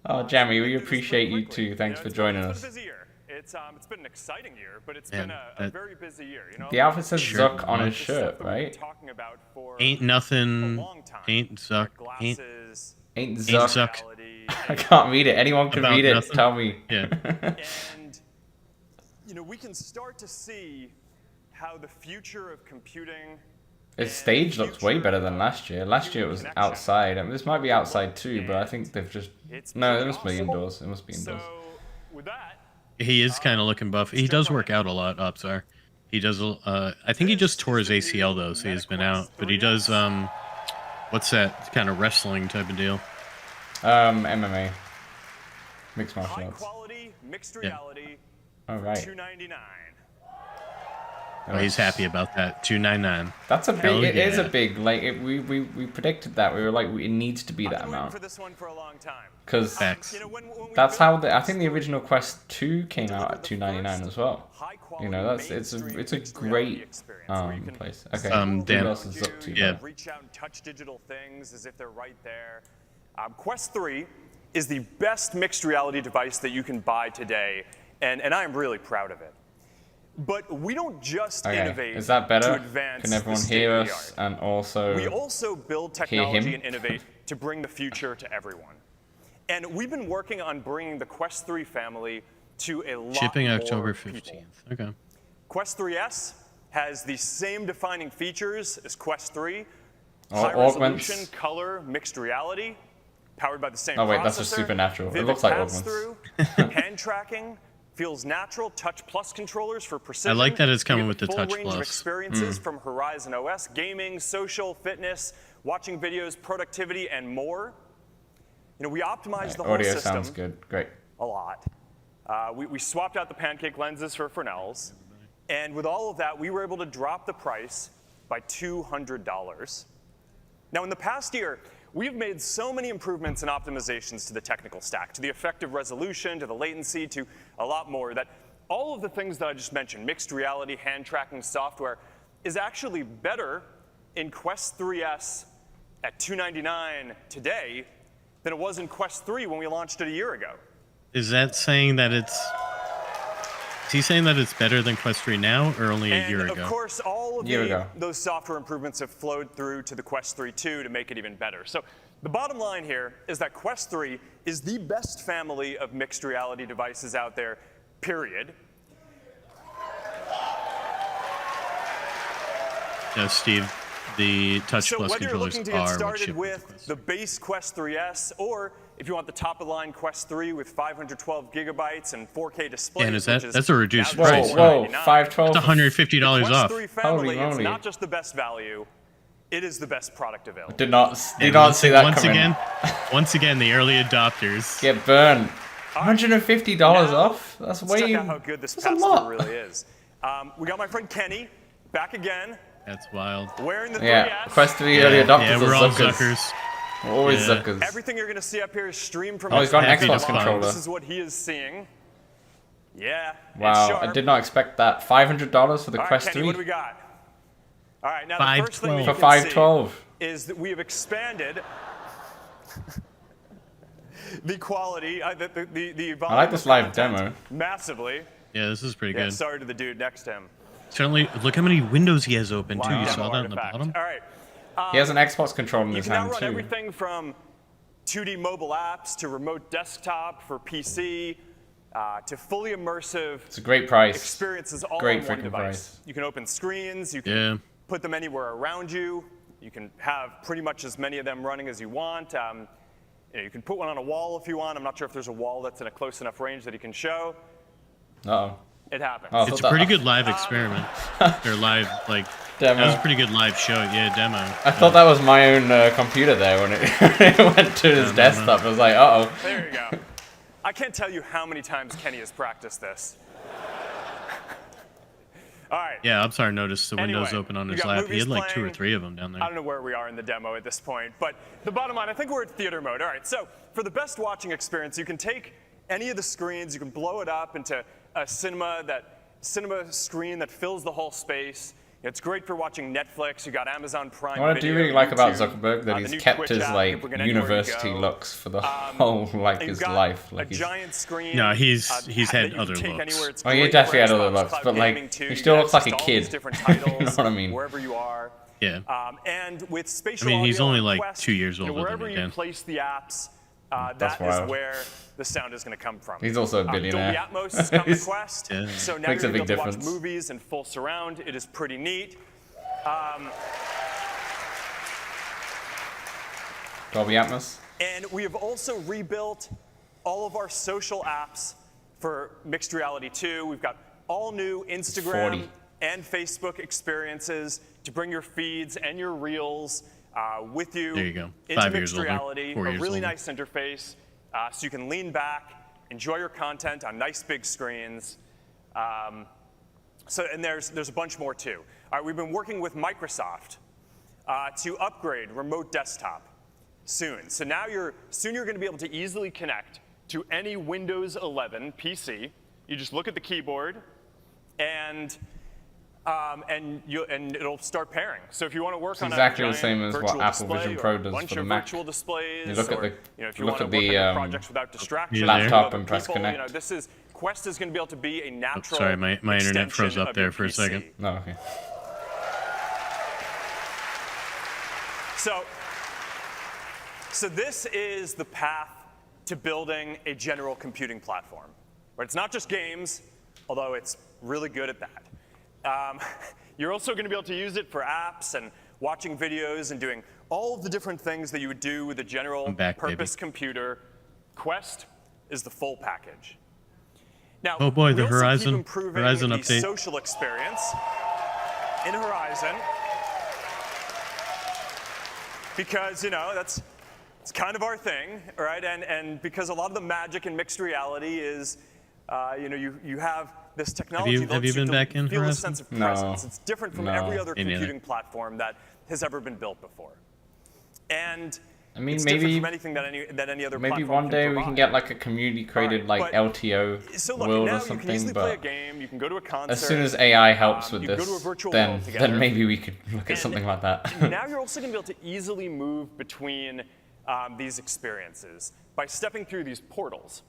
Oh, Jamie, we We'll do this appreciate pretty you quickly. too. Thanks for It's joining been us. a busy year. It's been an exciting year, but it's Man, been a that- very busy year. You know, The outfit says Sure. Zuck on his the stuff shirt, that we've been right? talking about for Ain't a nothing. long time. Ain't Zuck. Ain't. Glasses, Ain't Ain't Zuck. Zuck. reality, I can't read it. Anyone can About read it. nothing. Tell me. Yeah. and you know, we can start to see how the future of computing. Its stage looks way better than last year. Last year it was outside. I mean, this might be outside too, but I think they've just... No, it must be indoors. It must be indoors. So with that, He is kind of looking buff. He does work out a lot, Opsar. He does. I think he just tore his ACL though, so he's been out. But he does. What's that kind of wrestling type of deal? MMA. Mixed martial high arts. quality mixed Yeah. reality, All right. $299. Oh, he's happy about that. 299. That's a big... Hell It is a yeah. big... Like, we predicted that. We were like, it needs to be I've that been waiting amount. for this one for a long time. Because Facts. You know, when we that's built how the... I Quest think the 3, original Quest 2 came out at delivered the $299 first as well. high-quality You know, that's... It's a mainstream mixed great reality experience where you can place. see Okay. the Dan. world What else is around up to? you, Yeah. you can reach out and touch digital things as if they're right there. Quest 3 is the best mixed reality device that you can buy today, and I am really proud of it. But we don't just Okay. innovate Is that better? to advance Can everyone the hear us state-of-the-art. and also... We also build him? technology and innovate to bring the future to everyone. And we've been working on bringing the Quest 3 family to a lot Shipping more October people. 15th. Okay. Quest 3S has the same defining features as Quest 3. Oh, High augments. resolution, color, mixed reality, powered by the same Oh, wait, that's just processor, supernatural. It vivid looks like pass-through, hand tracking, feels natural, Touch Plus controllers for precision. I like that it's coming You with get the full Touch range of Plus. experiences from Horizon OS, gaming, social, fitness, watching videos, productivity, and more. You know, we optimized the whole Audio system sounds good. Great. a lot. We swapped out the pancake lenses for Fresnel's, and with all of that, we were able to drop the price by $200. Now, in the past year, we've made so many improvements and optimizations to the technical stack, to the effective resolution, to the latency, to a lot more, that all of the things that I just mentioned, mixed reality, hand tracking software, is actually better in Quest 3S at $299 today than it was in Quest 3 when we launched it a year ago. Is that saying that it's? Is he saying that it's better than Quest 3 now, or only a year And ago? of course, all of Year ago. those software improvements have flowed through to the Quest 3 2 to make it even better. So the bottom line here is that Quest 3 is the best family of mixed reality devices out there, period. Yeah, Steve, the Touch So Plus whether you're controllers looking to get are what started ship with the with Quest. the base Quest 3S, or if you want the top-of-the-line Quest 3 with 512 gigabytes and 4K display, Man, that's a reduced price, Whoa, huh? 512. It's $150 Quest off. 3 family, Holy it's moly. not just the best value, it is the best product available. Did not And see that once coming. once again, the early adopters. Get burned. $150 Now, off? That's Let's way... check out how good this that's a pass-through lot. really is. We got my friend Kenny back again, That's wild. wearing the 3S. Yeah, Quest 3 early adopters Yeah, are we're all suckers. suckers. Always Yeah. suckers. Everything you're going to see up here is streamed from Oh, he's got an Happy Xbox to controller. This is what he is seeing. Yeah, it's Wow, sharp. I did not expect that. $500 for the All right, Quest Kenny, 3? what do we got? All right, now the first thing that you For can $512. see is that we have expanded the quality, the volume I like this of live content demo. massively. Yeah, this is pretty Yeah, good. sorry to the dude next to him. Certainly, look how many windows he has open too. Live You demo saw that in the artifact. bottom. All right. He has an Xbox controller in You his can now hand run too. everything from 2D mobile apps to remote desktop for PC to fully immersive It's a great price. experiences all Great on one freaking device. price. You can open screens, you can Yeah. put them anywhere around you, you can have pretty much as many of them running as you want. You can put one on a wall if you want. I'm not sure if there's a wall that's in a close enough range that you can show. Uh-oh. It happens. Oh, I It's thought a that- pretty good live experiment. Or live, like, Demo. that was a pretty good live show. Yeah, demo. I thought that was my own computer there when it went to his no. desktop. I was like, uh-oh. There you go. I can't tell you how many times Kenny has practiced this. All right. Yeah, Upsar noticed the windows Anyway, open on you his got lap. He movies had like 2 or playing. 3 of them down I there. don't know where we are in the demo at this point, but the bottom line, I think we're at theater mode. All right, so for the best watching experience, you can take any of the screens, you can blow it up into a cinema that cinema screen that fills the whole space. It's great for watching Netflix. You got Amazon Prime. What I do Video, really like about YouTube, Zuckerberg that the he's new kept Twitch his app, like you can bring it anywhere you university go. looks for the whole like And his you've got life. a Like he's, giant screen. No, he's had that you can other take looks. anywhere. It's Oh, he great definitely for had other Xbox looks, Cloud but like Gaming, too. he You still can looks like a access all these kid. different You titles know what I mean? Wherever you are. Yeah. And with spatial I mean, he's audio only on like Quest, 2 years you know, older than wherever me, you Dan. place the apps, That's that is wild. where the sound is going to come from. He's also a billionaire. Dolby Atmos has come to Quest, Yeah. so now Makes you're a going big to be able to watch difference. movies in full surround. It is pretty neat. Dolby Atmos. And we have also rebuilt all of our social apps for mixed reality 2. We've got all new Instagram 40. and Facebook experiences to bring your feeds and your reels with you There you go. into 5 mixed years older, reality. 4 A years really older. nice interface, so you can lean back, enjoy your content on nice big screens. And there's a bunch more too. All right, we've been working with Microsoft to upgrade remote desktop soon. So now you're going to be able to easily connect to any Windows 11 PC. You just look at the keyboard, and it'll start pairing. So if you want to work on exactly a the giant same as what virtual Apple display Vision or Pro a does bunch for the of Mac. virtual displays, You look at or, the- you know, if you look want to at work the, on your projects without distraction, laptop and press people, connect. You know, Quest is going to be able to be a natural. Sorry, my internet froze extension up of there your for a PC. second. No, okay. So this is the path to building a general computing platform, where it's not just games, although it's really good at that. You're also going to be able to use it for apps and watching videos and doing all of the different things that you would do with a general I'm back, purpose baby. computer. Quest is the full package. Now, Oh boy, we the also Horizon- keep improving Horizon the update. social experience in Horizon, because it's kind of our thing, right? And because a lot of the magic in mixed reality is, you have this technology that have you lets been back in feel a Horizon? sense of No. presence. It's different from No. every other Me neither. computing platform that has ever been built before. And I mean, it's maybe different from anything that any other maybe platform one day we provide. can get like a community created Alright, like but- LTO So look, world now or you can something, easily play a but game. You can go to a concert. as soon as AI helps with you can go this, to a virtual then world together. maybe we could look at And something like that. now you're also going to be able to easily move between these experiences by stepping through these portals.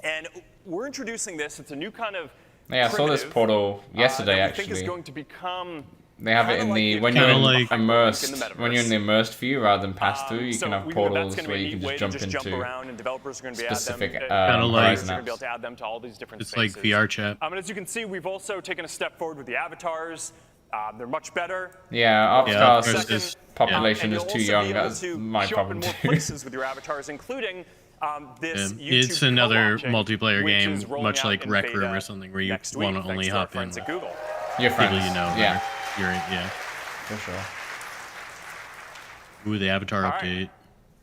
And we're introducing this. It's a new kind of Yeah, I saw this primitive, portal yesterday that we think is actually. going to become They have it kinda in like the when you're Kinda in like- immersed in the when you're in the immersed view rather than pass through. You so can have we think that's portals gonna where be a you neat can way just to jump jump into around, and developers are going to be specific add them, Kinda like- Horizon are going to be able apps. to add them to all these different It's spaces. like VR chat. And as you can see, we've also taken a step forward with the avatars. They're much better. Yeah, Yeah, Upstar's ours is- population And is you'll too also young. be able That's to my show up problem in more too. places with your avatars, including this YouTube It's another co-watching, multiplayer which game, is rolling much out like in Rec Room beta or something, where you next want week, to only thanks to our hop in friends at Google. Your friends, people you know. yeah, Yeah. for sure. Ooh, the avatar All right. update.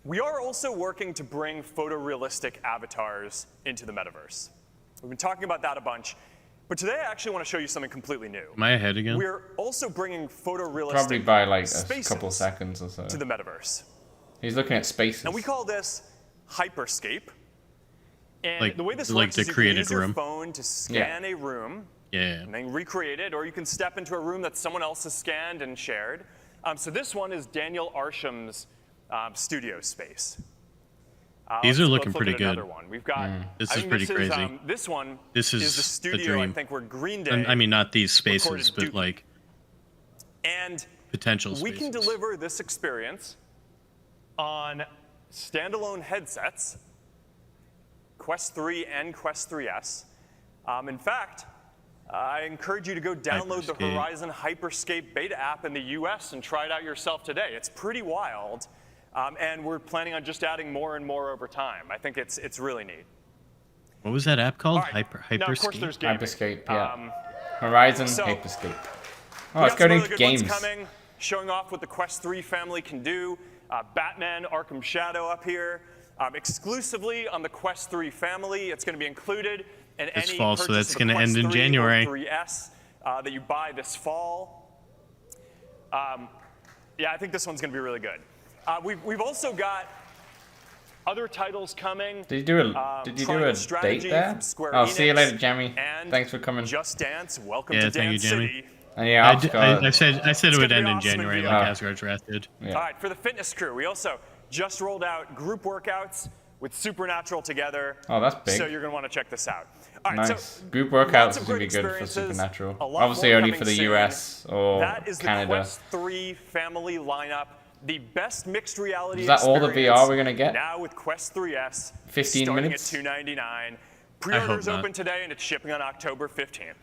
We are also working to bring photorealistic avatars into the metaverse. We've been talking about that a bunch, but today I actually want to show you something completely new. Am I ahead again? We're also bringing photorealistic Probably by like a spaces couple seconds or so. to the metaverse. He's looking at spaces. And we call this Hyperscape. And Like- the way this like works the is you can created use your room? phone to scan a room Yeah. and then recreate it, or you can step into a room that someone else has scanned and shared. So this one is Daniel Arsham's studio space. These are Let's looking look pretty at good. another one. We've got. This I is think pretty crazy. This one This is the a studio. I dream. think where Green Day. And, I mean, not these spaces, recorded but Duke. like and potential we spaces. can deliver this experience on standalone headsets, Quest 3 and Quest 3S. In fact, I encourage you to go download the Hyperscape. Horizon Hyperscape beta app in the US and try it out yourself today. It's pretty wild, and we're planning on just adding more and more over time. I think it's really neat. What was that app called? All right. Hyperscape. Now, of course, there's gaming. Hyperscape, yeah. Um, Horizon so- Hyperscape. We Oh, let's got go some to really good games. ones coming, showing off what the Quest 3 family can do. Batman Arkham Shadow up here. Exclusively on the Quest 3 family. It's going to be included in This any fall, so purchase that's of a gonna Quest end in 3 or January. 3S that you buy this fall. Yeah, I think this one's going to be really good. We've also got Other titles coming. Did you do a date there? Oh, see you later, Jamie. Thanks for coming. Just Dance. Welcome Yeah, to thank you, Dance Jamie. City. And yeah, I said it It's would gonna end be in awesome in January, VR. like Asgard's Wrath did. Yeah. All right, for the fitness crew, we also just rolled out group workouts with Supernatural together. Oh, that's big. So you're going to want to check this out. All right, Nice. so Group lots workouts of is going to great be good for experiences, Supernatural. a lot Obviously more only coming for the soon. US or That is the Canada. Quest 3 family lineup. The best mixed reality Is that all the experience VR we're going to get? now with Quest 3S 15 starting minutes? at $299. I hope Pre-orders not. open today and it's shipping on October 15th.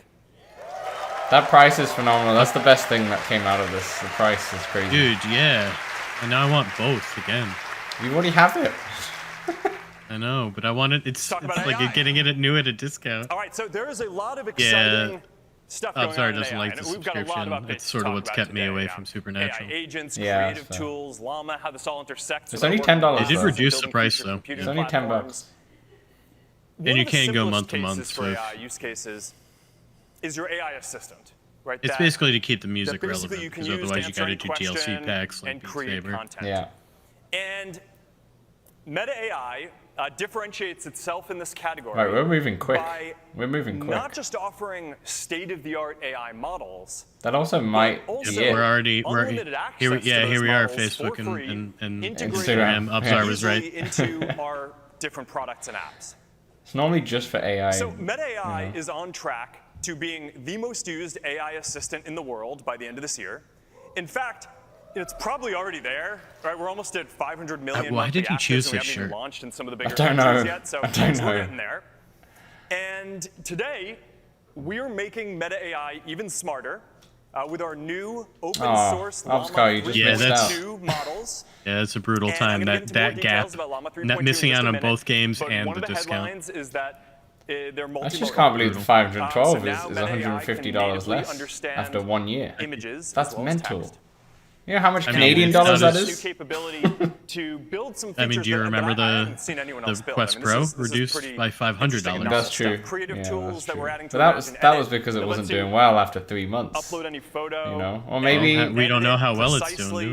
That price is phenomenal. That's the best thing that came out of this. The price is crazy. Dude, yeah. And now I want both again. You already have it. I know, but I want it. It's Talk about like AI. getting it new at a discount. All right, so there is a lot of exciting stuff going Obzar on in doesn't AI, like and the we've got a lot of subscription. updates It's to sort of talk what's about kept me today. away from Supernatural. AI agents, Yeah, creative so- tools, Llama, how this all intersects. It's with our only work $10 with They did building reduce the future price, though. computing It's only $10. platforms. And One you of the can go simplest month to cases month, for so AI use cases is your AI assistant, right? it's That- basically to keep the that music basically relevant, you can because use to otherwise you answer got to any do DLC question packs like and Beat create Saber. content. Yeah. And Meta AI differentiates itself in this category. Right, we're moving quick. by We're moving quick. Not just offering state-of-the-art AI models, That also might also be Yeah, it. we're already unlimited access to here those we are, models Facebook for free, and integrated Instagram. Obzar was easily right. into our different products and apps. It's normally just for AI. So Meta AI is on track to being the most used AI assistant in the world by the end of this year. In fact, it's probably already there, right? We're almost at 500 million Why monthly did you actives, choose and we this haven't even shirt? launched in some of the bigger don't countries know. yet, so I don't we're know. getting there. And today, we're making Meta AI even smarter with our new open source Llama Obscar, you just missed out. 3.2 models. Yeah, it's a brutal And time. I'm gonna get into more That gap, details about Llama 3.2 not in missing just out a on minute, both games but and one the of the discount. headlines is that they're I multimodal. just can't believe the 512 So is now Meta AI $150 can natively less understand after 1 year. Images That's as well as mental. text. You know how much I mean, Canadian it's dollars not that as- New is? capability to build some I features mean, do you that remember I haven't seen anyone else the build. Quest I mean, this Pro is reduced pretty by $500? interesting and That's novel true. stuff. Creative Yeah, tools that's that we're true. adding to But that was Imagine because it Edit wasn't that lets doing you well after 3 months. upload any photo. You know, or maybe we don't know how well it's precisely,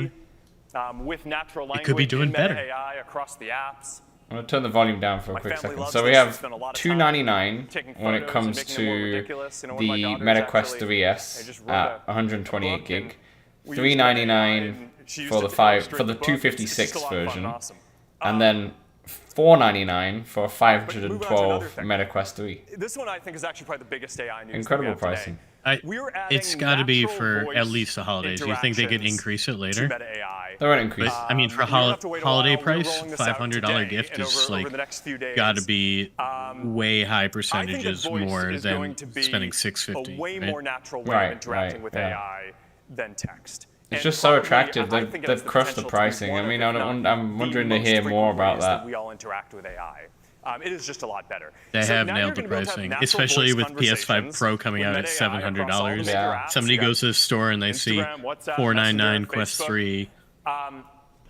doing, with natural language could be doing in Meta better. AI across the apps. I'm gonna turn the volume down for a My quick family second. loves So we this. We have spend a lot of $299 taking when it photos comes and making them more to ridiculous. You know, one of my the daughters Meta Quest actually- 3S I just wrote at a 128 book, gig, and we used $399 and she used for it the to for illustrate the book. It's 256 just a lot of fun version, and awesome. and then $499 for moving on to another 512 thing. Meta Quest 3. This one I think is actually probably the biggest AI news. Incredible that we have pricing. Today. We're adding It's got to be natural for voice at least the holidays. You think they could interactions increase it to later? Meta AI. They won't increase. But I mean, for We don't have to wait a holiday while. We're price, rolling this out $500 today, gift and is over like the next few days. got to be way high I think that percentages voice more is than going to be spending $650. a way right? more natural way Right, of interacting right, with yeah. AI than text. It's And just so probably, attractive. I think it has They've crushed the potential to be pricing. one I of, mean, if I'm not wondering the to hear most more frequent about ways that. we all interact with AI. It is just a lot better. They So have now nailed you're the gonna be able to have pricing, natural especially voice with PS5 conversations Pro coming with out at Meta AI across all the $700. major Yeah. apps. Somebody You got goes to the store and they see Instagram, WhatsApp, $499 Messenger, Quest Facebook. 3.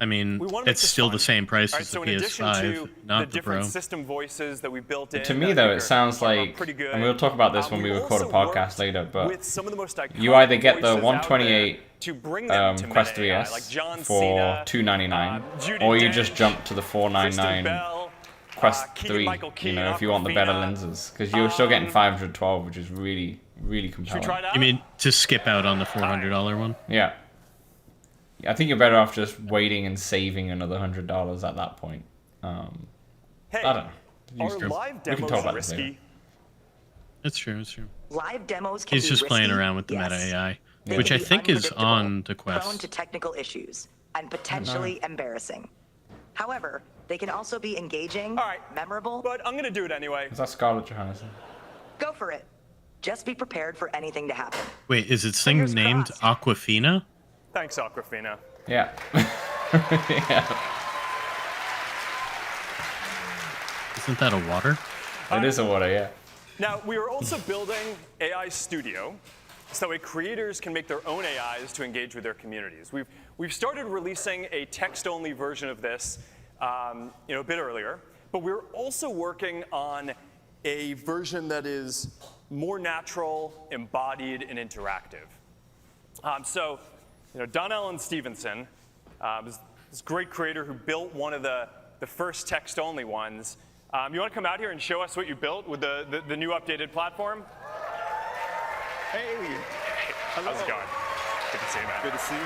I mean, We wanna make it's this still fun. the same price Right, as so the in addition PS5, to not the the different Pro. system voices that we built in. To that me, I though, think it sounds are like, pretty good. and we'll talk about this when we We've record a also podcast worked later, but with some of the most you either get the iconic voices 128 out there to bring them to Quest Meta AI, 3S like John for Cena, $299, Judi or you Dench, just jump to the Kristen $499 Bell, Quest 3, Keegan-Michael you know, Key, if you want the better Awkwafina. lenses, because you're still getting 512, which is really, really Should we compelling. try it out? You mean to skip out on the $400 one? Yeah. I think you're better off just waiting and saving another $100 at that point. Hey, I don't know. are live We can demos talk about this later. risky? It's true, it's true. Live demos can He's be just playing risky, around with the yes. Meta AI, They which can I be think is unpredictable, on the prone to Quest. technical issues, and potentially embarrassing. However, they can also be engaging, All right, memorable. but I'm going to do it anyway. Is that Scarlett Johansson? Go for it. Just be prepared for anything to happen. Wait, is it thing Fingers named crossed. Aquafina? Thanks, Awkwafina. Yeah. Yeah. Isn't that a water? It is a water, yeah. Now, we are also building AI Studio, so that way creators can make their own AIs to engage with their communities. We've started releasing a text-only version of this, a bit earlier, but we're also working on a version that is more natural, embodied, and interactive. Don Allen Stevenson is this great creator who built one of the the first text-only ones. You want to come out here and show us what you built with the new updated platform? Hey. Hello. How's it going? Good to see you, man. Good to see you.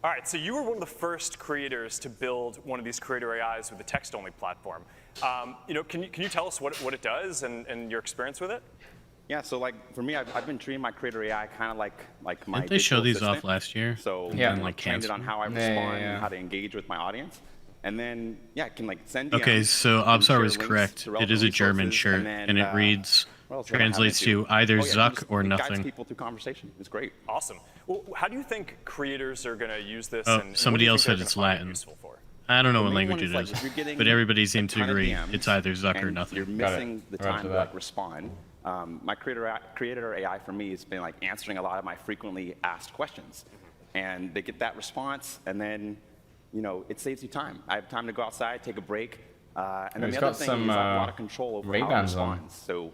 All right. So you were one of the first creators to build one of these creator AIs with the text-only platform. Can you tell us what it does and your experience with it? Yeah, so like for me, I've been treating my creator AI kind of like my. Didn't they show digital these assistant. off last year? So Yeah. I'm like trained it on how I respond and how to engage with my audience, and then it can like send. Okay, DMs so and Absar share was links correct. to It relevant is a German resources, shirt, then, and it reads, what else do I have translates it to either it Zuck just- or it guides nothing. people through conversation. It's great. Awesome. Well, how do you think creators are going to use this? Oh, and somebody what do you else think said they're it's gonna find it Latin. useful for? I don't know what The main language one it is, is, like, if you're getting but everybody seemed a to ton of agree. DMs It's either Zuck or and nothing. You're missing the Roger time to that. like respond. My creator AI for me has been like answering a lot of my frequently asked questions, and they get that response, and then it saves you time. I have time to go outside, take a break, and then He's the other got thing some, is I have a lot of control over how it Ray-Bans on. responds. So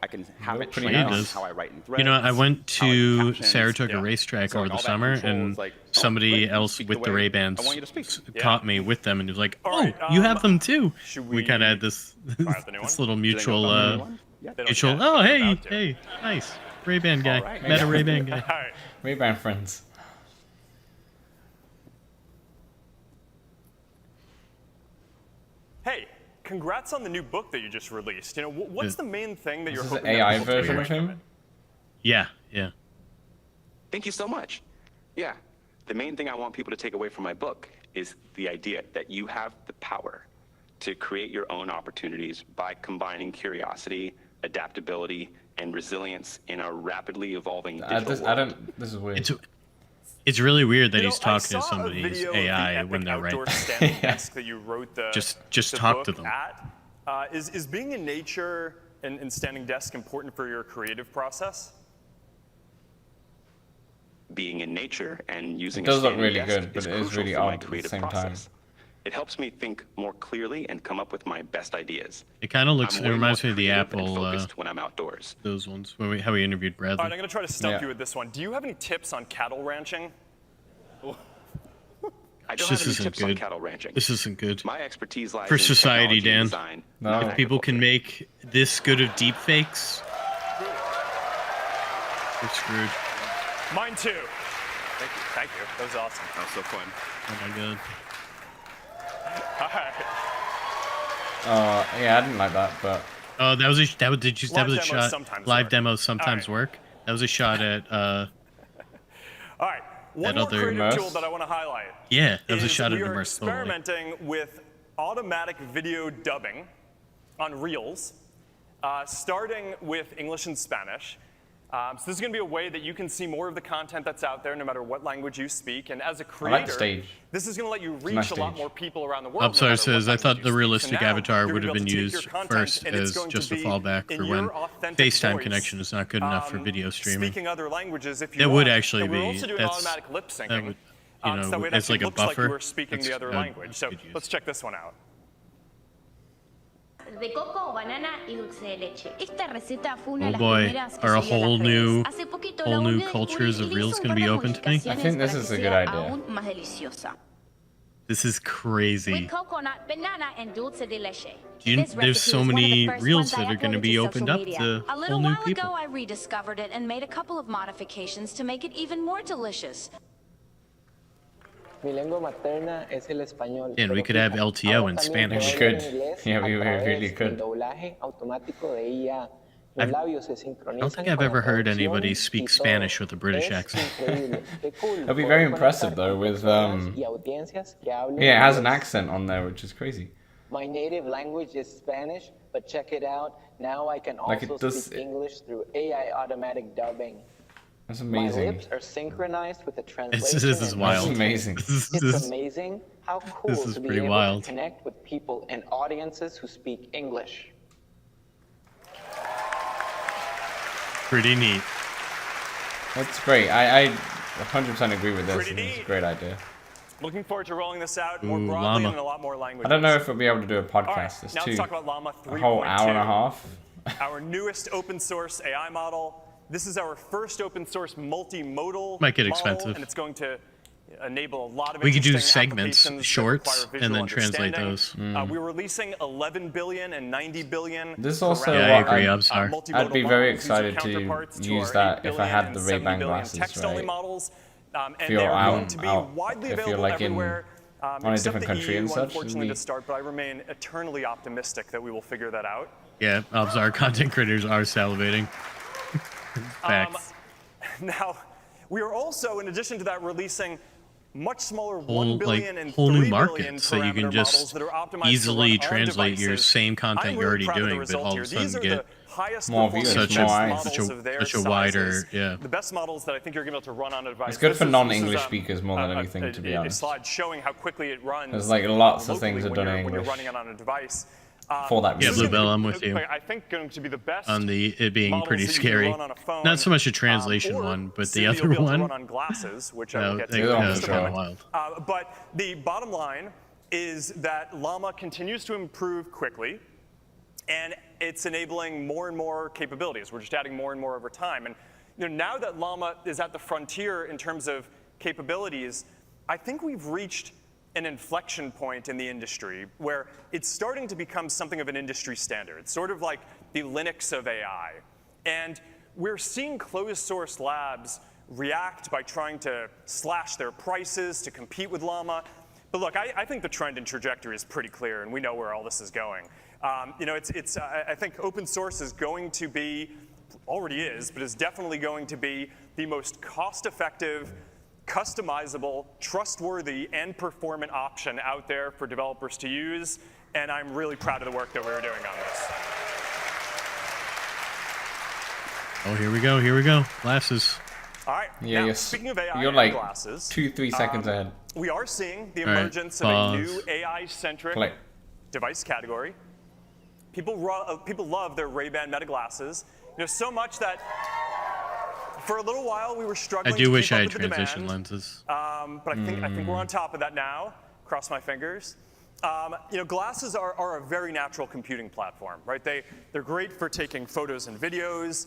I can have look it pretty trained nice. on It does. how I write in threads. I went how I do to captions. Saratoga Yeah. Racetrack So, over like, the all that summer, control and is like, somebody great, you else speak with the the way Ray-Bans I want you to speak. caught me with them, and he was like, All "Oh, right, you have them too." should We we kind of had this out the new this one? little Do they know mutual about the new one? Yeah. They don't mutual. yet, Oh, but they're hey, about to. hey, nice Ray-Ban guy. All right. Met a Ray-Ban guy. All right. Ray-Ban friends. Hey, congrats on the new book that you just released. What's the main thing that you're This is hoping the that AI people take version away of from him. Yeah. Thank you so much. Yeah, the main thing I want people to take away from my book is the idea that you have the power to create your own opportunities by combining curiosity, adaptability, and resilience in a rapidly evolving digital world. This is weird. It's really weird that You know, he's talking I to saw a somebody's video of the AI epic when they're outdoor right. standing desk that you wrote the Just the talk book to them. At. Is being in nature and standing desk important for your creative process? Being in nature and using It does a look standing really desk good, but is it is crucial really for my odd at the creative same time. process. It helps me think more clearly and come up with my best ideas. It kind of looks. I'm It way reminds more me of the creative and Apple. focused when I'm outdoors. Those ones how we interviewed All right, Bradley. I'm going to try to stump Yeah. you with this one. Do you have any tips on cattle ranching? I don't This have any isn't tips on good. cattle ranching. This isn't good. My expertise lies For in society, technology and Dan. design, No. not If people can agriculture. make this good of deep fakes, we're screwed. Mine too. Thank you. That was awesome. That was so fun. Oh my god. All right. Yeah, I didn't like that, but Oh, that was a shot. sometimes Live work. demos sometimes Alright. work. That was a shot at All right. One That more other creative immerse? tool that I want to highlight. yeah. That was a is shot at we are immerse. Totally. experimenting with automatic video dubbing on Reels, starting with English and Spanish. So this is going to be a way that you can see more of the content that's out there, no matter what language you speak. And as a I creator, like the stage. this is going to let you reach nice a lot stage. more people around the world. Upsar no matter says, what I thought language the you speak." realistic So now avatar you're would gonna have be been able to take your used content first and it's as going to just a be fallback in for your when authentic FaceTime voice, connection is not good enough for video streaming. Speaking other languages, if you That want. would actually And we're be- also doing that's- automatic lip syncing. that would, so that way it as actually like a looks like buffer. you were speaking the That's- other that would language. be So good use. let's check this one out. De coco, banana y dulce de leche. Esta receta fue una Oh de las boy, primeras que are a subí a las whole new- redes. Hace poquito whole la new volví a cultures descubrir of y le Reels hice un gonna par be de open to me? I think modificaciones this para is que a good sea idea. aún más deliciosa. This is crazy. With coconut, banana, and dulce de leche. You- This there's recipe so was one of the many first Reels ones I that are gonna uploaded be to opened social up media. to A whole little new while people. ago, I rediscovered it and made a couple of modifications to make it even more delicious. Mi lengua materna es el español. Dan, we pero could have fíjate, LTO ahora in también Spanish. puedo We hablar could. inglés Yeah, we a really través could. del doblaje automático de IA. Mis labios se I don't sincronizan think I've con la ever heard traducción anybody y speak todo. Spanish with a British Es accent. increíble. Qué cool That'd be poder very conectar impressive, though, con with, personas y audiencias que hablen Yeah, it has an inglés. accent on there, which is crazy. My native language is Spanish, but check it out. Now I can Like, it also does- speak English through AI automatic dubbing. That's My amazing. lips are synchronized with the translation. This is and wild. That's amazing. This It's is amazing how cool this is to be pretty able wild. to connect with people and audiences who speak English. pretty neat. That's great. I 100% agree with this. Pretty It's a neat. great idea. Looking forward to rolling this out more Ooh, broadly Llama. and in a lot more languages. I don't know if we'll be able to do a All right, podcast. It's now too let's talk about Llama 3.2. a whole hour and a half. Our newest open source AI model. This is our first open source multimodal Might get model, expensive. and it's going to enable a lot of We could do interesting segments, applications that shorts, require and then visual translate understanding. those. We're releasing 11 billion and 90 billion. This is also Yeah, I what agree. I'm sorry. I'd be very excited to use that if I had the Ray-Ban glasses, text-only right? models, and you're they're out- going to be out- widely if you're, available like, in- everywhere. on a Except different the country EU, and such, unfortunately, we- to start, but I remain eternally optimistic that we will figure that out. Yeah, our content creators are salivating. Facts. Now, we are also, in addition to that, releasing much smaller Whole, 1 like, billion and whole 3 new billion market, so you can parameter just models that are optimized easily to run on translate your devices. same content I'm you're really already proud of the doing, but result all of here. a sudden These are get the highest more performance viewers, such more a eyes. models of their such a wider, sizes. yeah. The best models that I think you're going to be able to run on a device. It's good This for is- non-English this is, speakers more than anything, to be a honest. slide showing how quickly it runs. There's, like, lots of locally things are when done in you're- when you're English running it on a device. for that Yeah, reason. Bluebell, I'm with you. I think going to be the best On the it being models pretty that you can scary. run on a phone, Not so much a translation or one, but soon the other you'll be able to one. run on glasses, which I will No, get they- to no, in for just a sure. moment. But the bottom line is that Llama continues to improve quickly, and it's enabling more and more capabilities. We're just adding more and more over time. And now that Llama is at the frontier in terms of capabilities, I think we've reached an inflection point in the industry where it's starting to become something of an industry standard, sort of like the Linux of AI. And we're seeing closed source labs react by trying to slash their prices to compete with Llama. But look, I think the trend and trajectory is pretty clear, and we know where all this is going. I think open source is going to be, already is, but is definitely going to be the most cost-effective, customizable, trustworthy, and performant option out there for developers to use, and I'm really proud of the work that we were doing on this. Oh, here we go. Glasses. All right, Yeah, now, you're, speaking of AI you're and like glasses, 2-3 seconds ahead. we are seeing the All right, emergence of a pause. new AI-centric Play. device category. People love their Ray-Ban Meta glasses, so much that for a little while we were I struggling do to wish keep I up had with the transition demand. lenses. But I think we're on top of that now. Cross my fingers. Glasses are a very natural computing platform, right? They're great for taking photos and videos.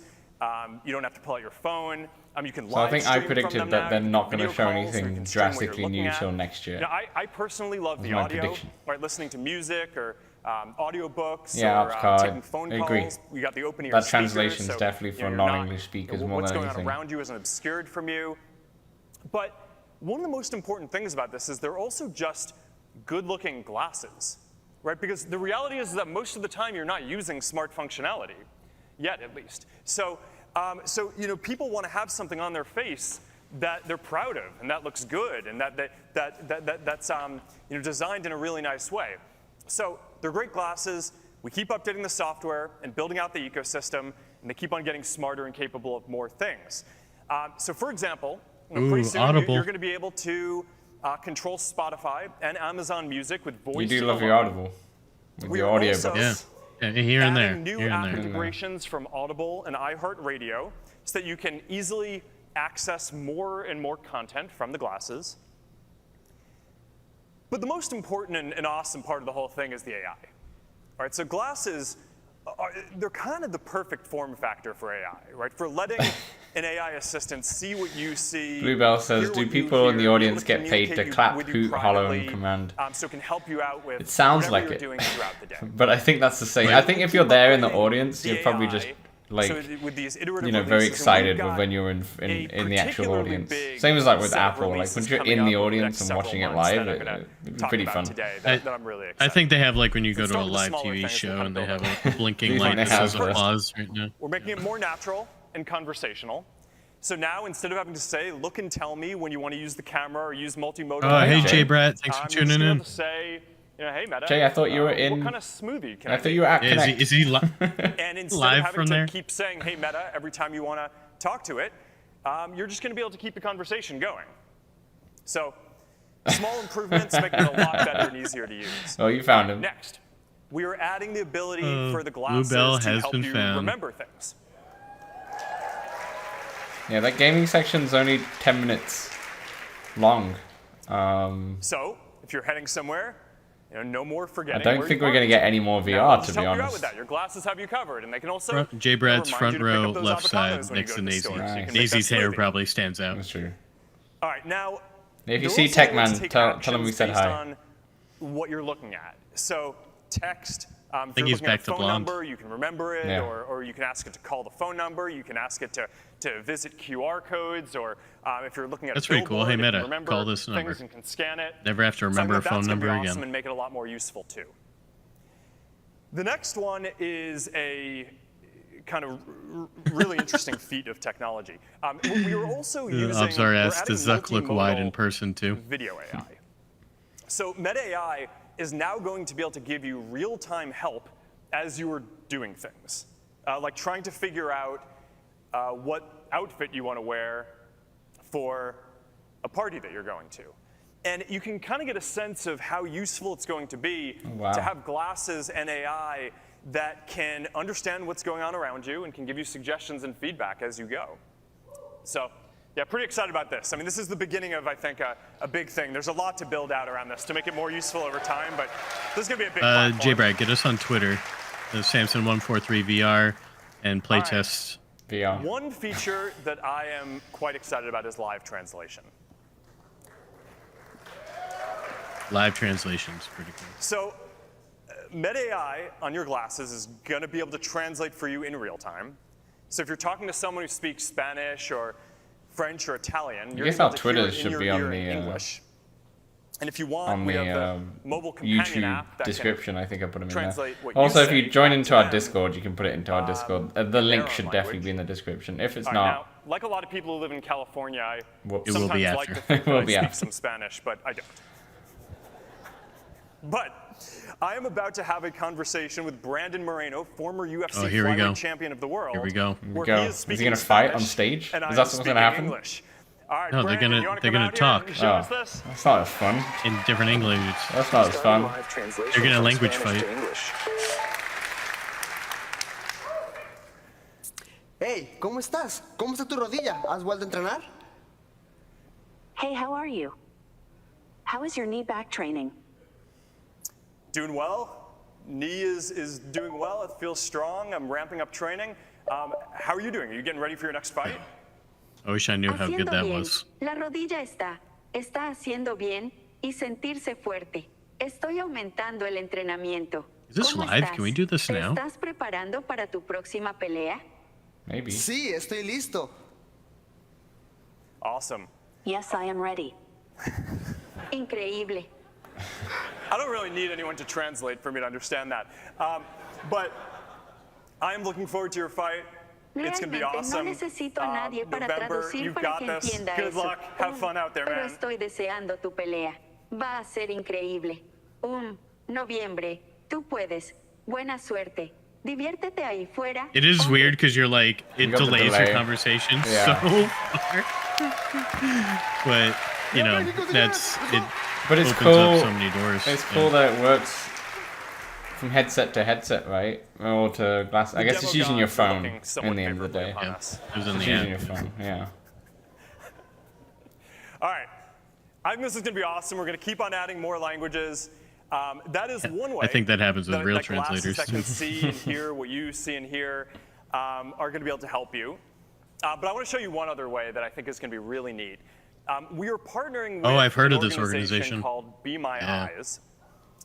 You don't have to pull out your phone. You can So I live think I stream from predicted them that now. they're You can not going to video show calls, or you anything can stream what you're drastically looking new at. till next year. I personally love the my audio, prediction. right? Listening to music or audiobooks Yeah, or Oscar, taking phone I agree. calls. We got the open ear That speakers, translation's so, definitely for you're non-English not- speakers more what's than going anything. on around you isn't obscured from you. But one of the most important things about this is they're also just good-looking glasses, right? Because the reality is that most of the time you're not using smart functionality, yet at least. So people want to have something on their face that they're proud of and that looks good and that's designed in a really nice way. So they're great glasses. We keep updating the software and building out the ecosystem, and they keep on getting smarter and capable of more things. So for example, pretty soon Audible. you're going to be able to control Spotify and Amazon Music with voice. You do love your alone. Audible with We your are audio also books. Yeah, here and there. adding new Here and app there. integrations from Audible and iHeartRadio so that you can easily access more and more content from the glasses. But the most important and awesome part of the whole thing is the AI. All right, so glasses, they're kind of the perfect form factor for AI, right? For letting an AI assistant see what you see. Bluebell says, hear do what you people in the hear, be audience able get paid to communicate clap, with you hoot, hollow, and privately, command? So it can help you out with It sounds whatever like you're it. doing throughout the day. But I think that's the same. I think if you're there in the audience, The you're probably AI, just like, so with these iterative very releases, and excited we've with got when you're in a the actual particularly audience. big Same as like with set of Apple, like releases when you're coming in the up over the audience next and watching it several months live, that I'm gonna it'd be talk pretty about fun. today that I'm really excited. I think they have like when you go Let's to a start with the live smaller TV things show we'll and they build have a blinking Do you light think that they says have a- applause right now. We're making it more natural and conversational. So now, instead of having to say, look and tell me when you want to use the camera or use multimodal Oh, hey, AI, Jay Bratt. Thanks for you're just tuning gonna in. have to say, hey, Meta. Jay, I thought you were in- What kind of smoothie can I I thought make? you were at Yeah, Connect. is he And instead live of having from to there? keep saying, hey, Meta, every time you want to talk to it, you're just going to be able to keep the conversation going. So small improvements make it a lot better and easier to use. Oh, you found him. Next, we are adding the ability for the Bluebell glasses to has help been you found. remember things. Yeah, that gaming section's only 10 minutes long. So if you're heading somewhere, no more forgetting. I don't think we're going to get any more VR, to be Help you out with honest. that. Your glasses have you covered, and they can also J. Brad's remind front you to pick row, up those left side, avocados when you next go to the store, Nazy. so you can make that Nazy's hair smoothie. probably stands out. That's true. All right, now. If you there are see also Tech ways Man, to take tell him we actions said based hi. on what you're looking at. So text. I think he's back to phone blonde. number, you can remember it, Yeah. or you can ask it to call the phone number. You can ask it to visit QR codes, or if you're looking at That's a pretty cool. billboard, Hey, it can Meta, remember call this number. things and can scan it. Never have to So I remember a think phone that's gonna be number awesome again. and make it a lot more useful too. The next one is a kind of really interesting feat of technology. We are also using. Obzar we're asked, adding does Zuck look wide in multimodal person too? Video AI. So Meta AI is now going to be able to give you real-time help as you are doing things, like trying to figure out what outfit you want to wear for a party that you're going to. And you can kind of get a sense of how useful it's going to be to have glasses and AI that can understand what's going on around you and can give you suggestions and feedback as you go. So, yeah, pretty excited about this. I mean, this is the beginning of, I think, a big thing. There's a lot to build out around this to make it more useful over time, but this is going to be a big platform. J-Brad, get us on Twitter, the Samsung 143 VR, and playtests. VR. One feature that I am quite excited about is live translation. Live translations, pretty cool. So, Meta AI on your glasses is going to be able to translate for you in real time. So if you're talking to someone who speaks Spanish or French or Italian, you're guess going our to be able Twitters to hear should it be in on your the, ear in English. And if you want, On we the have the mobile companion YouTube app that description, I think I put them in translate there. what you Also, if say you join back into to our them, Discord, you can put it into our Discord. The in link their should own definitely language. be in the description. If it's All right, not, now, like a lot of people who live in California, I It will be sometimes after. like to think It will that I be speak after. some Spanish, but I don't. But I am about to have a conversation with Brandon Moreno, former UFC here we go. flyweight champion of the world. Here we go. where Go. he Is is he speaking gonna fight on Spanish, stage? and Is I that am what's gonna speaking happen? English. All right, No, they're Brandon, gonna- you wanna they're come gonna out here and talk. show us Oh. this? That's not as fun. In different English. That's not as fun. They're gonna language fight. Hey, ¿cómo estás? ¿Cómo está tu rodilla? ¿Has vuelto a entrenar? Hey, how are you? How is your knee back training? Doing well. Knee is doing well. It feels strong. I'm ramping up training. How are you doing? Are you getting ready for your next fight? I wish I knew how good Haciendo that bien. was. La rodilla está haciendo bien y sentirse fuerte. Estoy aumentando el entrenamiento. Is this ¿Cómo live? estás? Can we do this ¿Te now? estás preparando para tu próxima pelea? Maybe. Sí, estoy listo. Awesome. Yes, I am ready. Increíble. I don't really need anyone to translate for me to understand that. But I am looking forward to your fight. It's going to be Realmente awesome. no necesito a nadie para November, traducir you've para got que this. entienda Good eso. luck. Have fun out there, Pero man. estoy deseando tu pelea. Va a ser increíble. Noviembre. Tú puedes. Buena suerte. Diviértete ahí fuera. It is weird because you're like, it You got the delays delay. your conversation Yeah. so far. But, you know, that's, it But it's opens cool. up so many doors. It's Yeah. cool that it works from headset to headset, right? Or to glass. I guess it's using your phone in the end of the day. Yeah, it was in It's the using app. your phone, yeah. All right. I think this is going to be awesome. We're going to keep on adding more languages. That is one way. I think that happens with real that glasses translators. that can see and hear what you see and hear are going to be able to help you. But I want to show you one other way that I think is going to be really neat. We are partnering with I've heard an of this organization. called Be My Yeah. Eyes.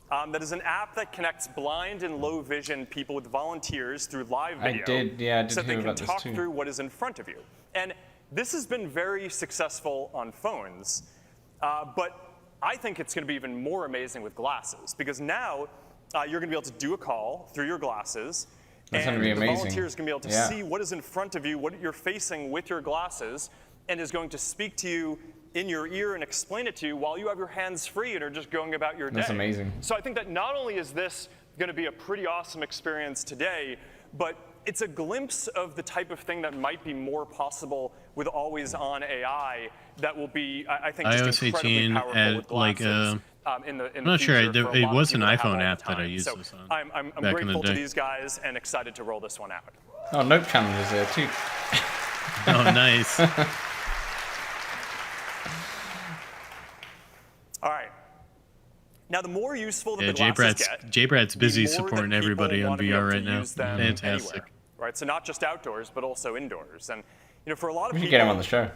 That is an app that connects blind and low vision people with volunteers through live I video. did so hear they can about this talk too. through what is in front of you. And this has been very successful on phones, but I think it's going to be even more amazing with glasses because now you're going to be able to do a call through your glasses. That's and gonna be the amazing. volunteer is going to be able to Yeah. see what is in front of you, what you're facing with your glasses, and is going to speak to you in your ear and explain it to you while you have your hands free and are just going about your day. That's amazing. So I think that not only is this going to be a pretty awesome experience today, but it's a glimpse of the type of thing that might be more possible with always-on AI that will be, I think, just iOS incredibly 18 powerful at, with like, glasses. In the I'm not sure. future for a It lot of was an people to have iPhone all the app that I time. used So this on I'm back in the grateful to day. these guys and excited to roll this one out. Oh, Note Challenge is there too. Oh, nice. All right. Now, the more useful that Yeah, the glasses get, J-Brad's busy the more that supporting people everybody on wanna be able VR to right now. use them Fantastic. anywhere, right? So not just outdoors, but also indoors. And for a lot of We people, should get him on the show.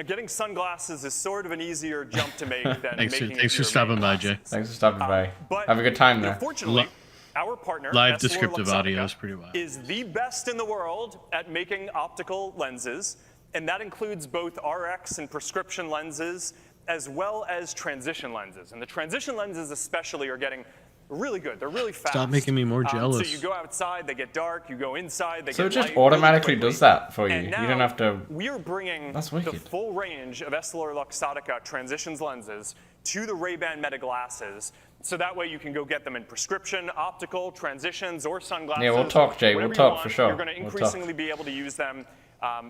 Getting sunglasses is sort of an easier jump to make than Thanks making for it your stopping main by, glasses. Jay. Thanks for stopping by. But Have a good time there. Fortunately, our partner, Live Essilor descriptive audio Luxottica, is pretty wild. is the best in the world at making optical lenses, and that includes both RX and prescription lenses, as well as transition lenses. And the transition lenses especially are getting really good. They're really fast. Stop making me more So jealous. you go outside, they get dark. You go inside, they So get it just light really automatically quickly. does that for you. And You now don't have to. we are bringing That's the wicked. full range of Essilor Luxottica transitions lenses to the Ray-Ban Meta glasses, so that way you can go get them in prescription, optical, transitions, or sunglasses. Yeah, we'll talk, Jay. We'll whatever you talk want. for sure. You're going to We'll talk. increasingly be able to use them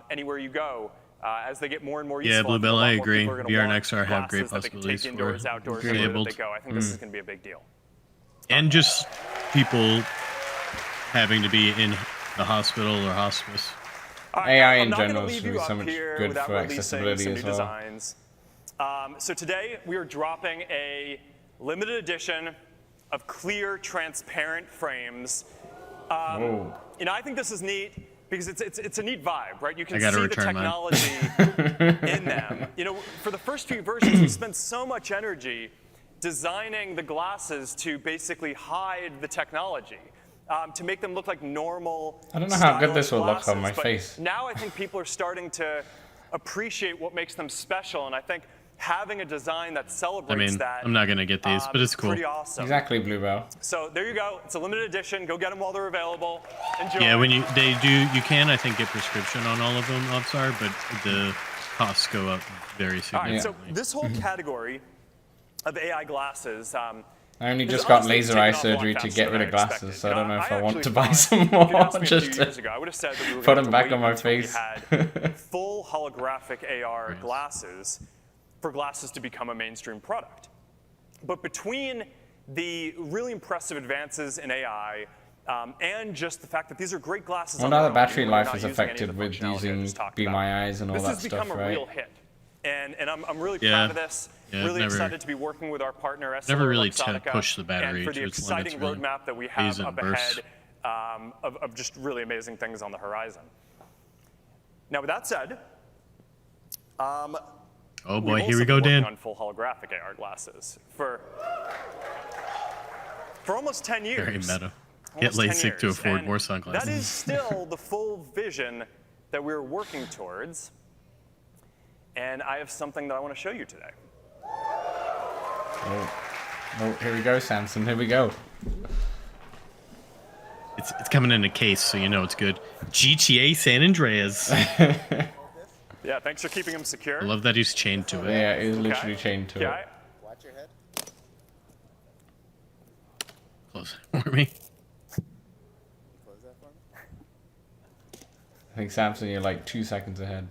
anywhere you go. As they get more and more Yeah, useful. Bluebell, a lot I more agree. people are gonna VR and want XR have great glasses that they can possibilities take indoors, for outdoors, anywhere that disabled. they go. I think this is going to be a big deal. And just people having to be in the hospital or hospice. All right, AI I'm in not gonna general leave is you really so up much here good without for releasing accessibility some as new well. designs. So today we are dropping a limited edition of clear, transparent frames. Whoa. I think this is neat because it's a neat vibe, right? You can I gotta see the return mine. technology in them. For the first few versions, we spent so much energy designing the glasses to basically hide the technology, to make them look like normal. I don't know how good this stylish will look on my glasses, but face. Now I think people are starting to appreciate what makes them special, and I think having a design that I celebrates mean, that. I'm not gonna get these, but it's cool. Pretty awesome. Exactly, Bluebell. So there you go. It's a limited edition. Go get them while they're available. Enjoy. Yeah, when you can I think get prescription on all of them, Obsar, but the costs go up very All right, significantly. so this whole category of AI glasses. I only has just got honestly laser taken eye off a lot surgery to faster get than rid I of glasses, expected. so I don't know if I want actually to buy thought, some if you'd more asked me a just few years to ago, I would have said that we were put gonna them have back to on my wait until we face. had full holographic AR glasses for glasses to become a mainstream product. But between the really impressive advances in AI and just the fact that these are great glasses. Well, on now their the own, battery we're life not is using any of affected the with functionality I using just talked Be about. My Eyes and all this that has stuff, become a right? real hit. And I'm really Yeah. proud of this. Yeah, really never- excited to be working with our partner, Essilor never really Luxottica, pushed the battery and for the to its exciting limits, really. roadmap that we Use have it up bursts. ahead of just really amazing things on the horizon. Now, with that said, Oh we've boy, also here we been go, working Dan. on full holographic AR glasses for almost 10 years. Very meta. Get Almost 10 LASIK to years. afford And more sunglasses. That is still the full vision that we're working towards. And I have something that I want to show you today. Oh, here we go, Samson. Here we go. It's coming in a case, so you know it's good. GTA San Andreas. Yeah, thanks for keeping him secure. I love that he's chained to it. Yeah, he's literally chained to Okay. it. Watch your head. Close it for me. Close that for me. I think, Samson, you're like 2 seconds ahead.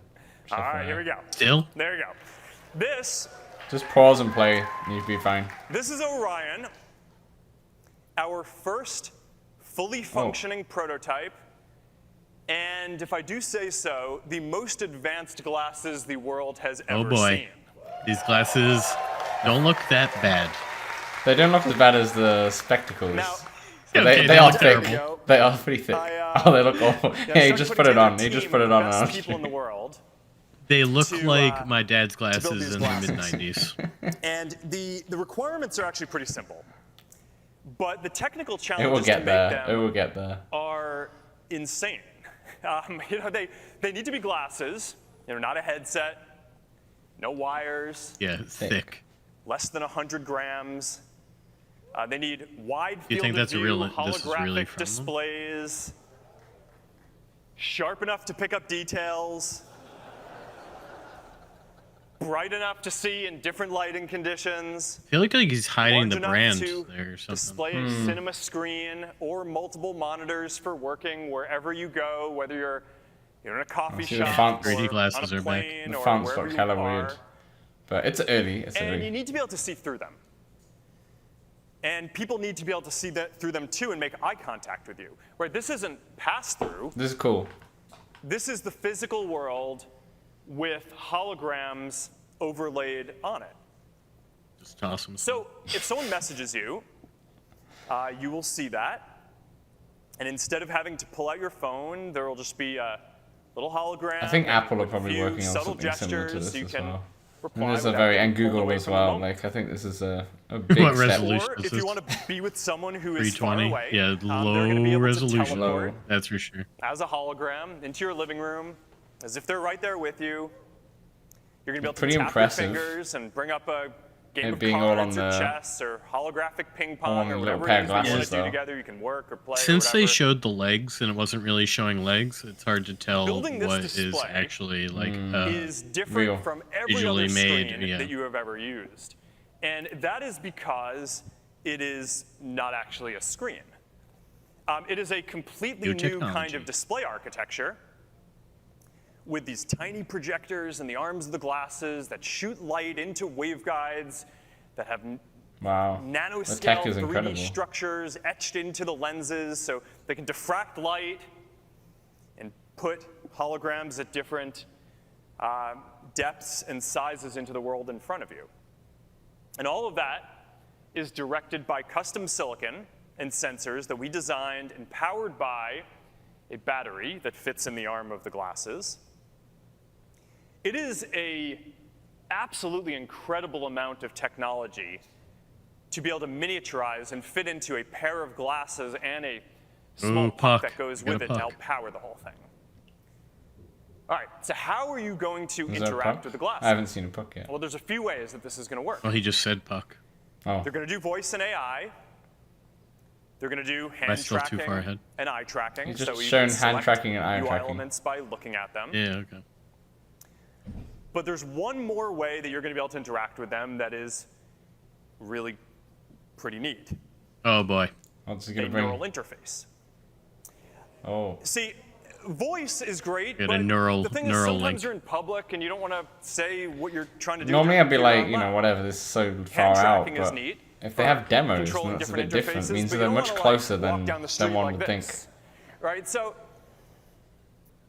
All right, here we go. Still? There you go. This Just pause and play, and you'll be fine. is Orion, our first fully functioning prototype. And if I do say so, the most advanced glasses the world has Oh ever boy. seen. These glasses don't look that bad. They don't look as bad as the spectacles. Now, But Okay, they they are look thick. terrible. They are pretty thick. Oh, they look awful. I Yeah, he started just putting put it together on. a He just team put of it the on. best and people in the world. They look to, like my dad's build these glasses in the glasses. mid-90s. And the requirements are actually pretty simple. But the technical It will challenges to get make there. It them will get there. are insane. They need to be glasses, not a headset, no wires, Yeah, it's thick. less than 100 grams. They need wide You field think of that's view, this is holographic really from them? displays, sharp enough to pick up details, bright enough to see in different lighting conditions, I feel like he's hiding large the enough brand to there or something. display a cinema screen or multiple monitors for working wherever you go, whether you're in a coffee see the shop fonts. or 3D glasses on are a back. plane The or fonts wherever look you hella are. weird. But it's early. It's And you early. need to be able to see through them. And people need to be able to see through them too and make eye contact with you. Right? This isn't pass-through. This is cool. This is the physical world with holograms overlaid on it. Just toss them. So if someone messages you, you will see that. And instead of having to pull out your phone, there will just be a little hologram. I think Apple are with a probably few working on subtle something similar to gestures this so you as can well. reply And this is a without very, getting and Google pulled away as from the well. moment. Like, I think this is a big What step. resolution? Or if you want to be with someone who is far 320. away, Yeah, they're going to be low able resolution. to teleport That's for sure. as a hologram into your living room, as if they're right there with you. You're going to be able Pretty to tap impressive. your fingers and bring up a game It of being all cards on or the- chess or holographic ping all on pong a or little whatever pair it of is that you want glasses, to do though. together. You can work or play Since or they whatever. showed the legs and it wasn't really showing legs, it's hard to tell Building this what is display actually like is different real. from every Visually other made, screen yeah. that you have ever used. And that is because it is not actually a screen. It is a completely New new kind technology. of display architecture with these tiny projectors in the arms of the glasses that shoot light into waveguides that have Wow. The nanoscale tech is 3D incredible. structures etched into the lenses so they can diffract light and put holograms at different depths and sizes into the world in front of you. And all of that is directed by custom silicon and sensors that we designed and powered by a battery that fits in the arm of the glasses. It is a absolutely incredible amount of technology to be able to miniaturize and fit into a pair of glasses and a small Ooh, puck puck. that goes Got a with it to puck. help power the whole thing. All right, so how are you going to Is that a interact puck? with the glasses? I haven't seen a puck yet. Well, there's a few ways that this is going to work. Well, he just said puck. Oh, They're going to do voice and AI. They're going to do I hand still too tracking far ahead? and eye tracking. He's just so you shown can hand select tracking and eye UI tracking. elements by looking at them. Yeah, okay. But there's one more way that you're going to be able to interact with them that is really pretty neat. Oh boy. what's he A gonna bring? neural interface. Oh, See, voice is great, Get a but neural- the thing is neural sometimes link. you're in public and you don't want to say what you're trying to do. normally with I'd be your like, computer you know, out loud. whatever. This is so Hand far out. tracking is But neat if for they have demos, controlling then that's a bit different different. interfaces, It means but they're you don't much wanna, closer like, walk than down the street one like would think. this. Right, so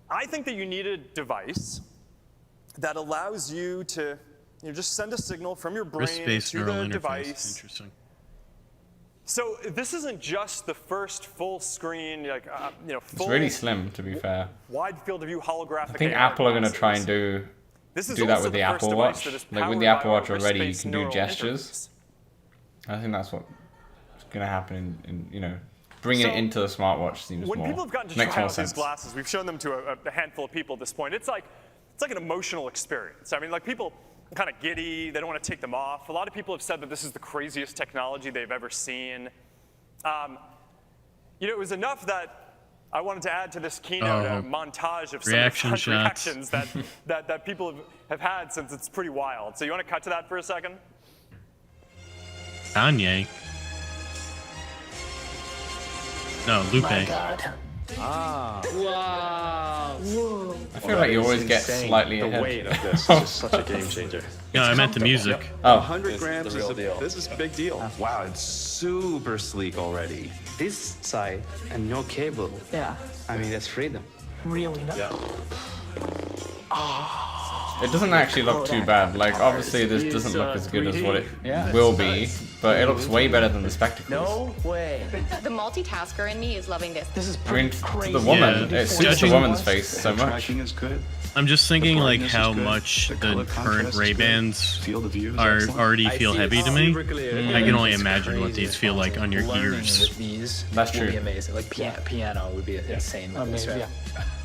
I think that you need a device that allows you to just send a signal from your brain Wrist-based to neural the interface. device. Interesting. So this isn't just the first full screen, like It's full really slim, to be fair. wide field of view holographic. I think AR Apple are going to try and glasses. do This is that also with the first Apple device Watch. that is Like with powered the by Apple a Watch already, you wrist-based can do neural gestures. interface. I think that's what's going to happen in bringing it So, into the smartwatch seems When more. people have gotten to makes try more out these sense. glasses, we've shown them to a handful of people at this point. It's like an emotional experience. I mean, like people are kind of giddy. They don't want to take them off. A lot of people have said that this is the craziest technology they've ever seen. It was enough that I wanted to add to this keynote a montage of some Reaction of the fun shots. reactions that people have had since it's pretty wild. So you want to cut to that for a second? Kanye. No, Lupe. I feel like you always get slightly ahead. The weight of this is just such a game changer. No, I meant the music. Oh, 100 grams is this is a big deal. Wow, it's super sleek already. This side and no cable. Yeah. I mean, that's freedom. Really nice. Yeah. it doesn't actually look too bad. Like, obviously, this doesn't look as good as what it will be, but it looks way better than the spectacles. No way. The multitasker in me is loving this. This is I mean, pretty to crazy. the woman, Yeah, it suits the judging- woman's face so much. Tracking is good. I'm just thinking The like brightness how is good. much The the color current contrast is good. Ray-Bans Field of view is are excellent. already feel heavy to me. I can only It's imagine what crazy. these feel like on your Learning ears. with these That's would true. be amazing. Like piano would be insane. With this, right?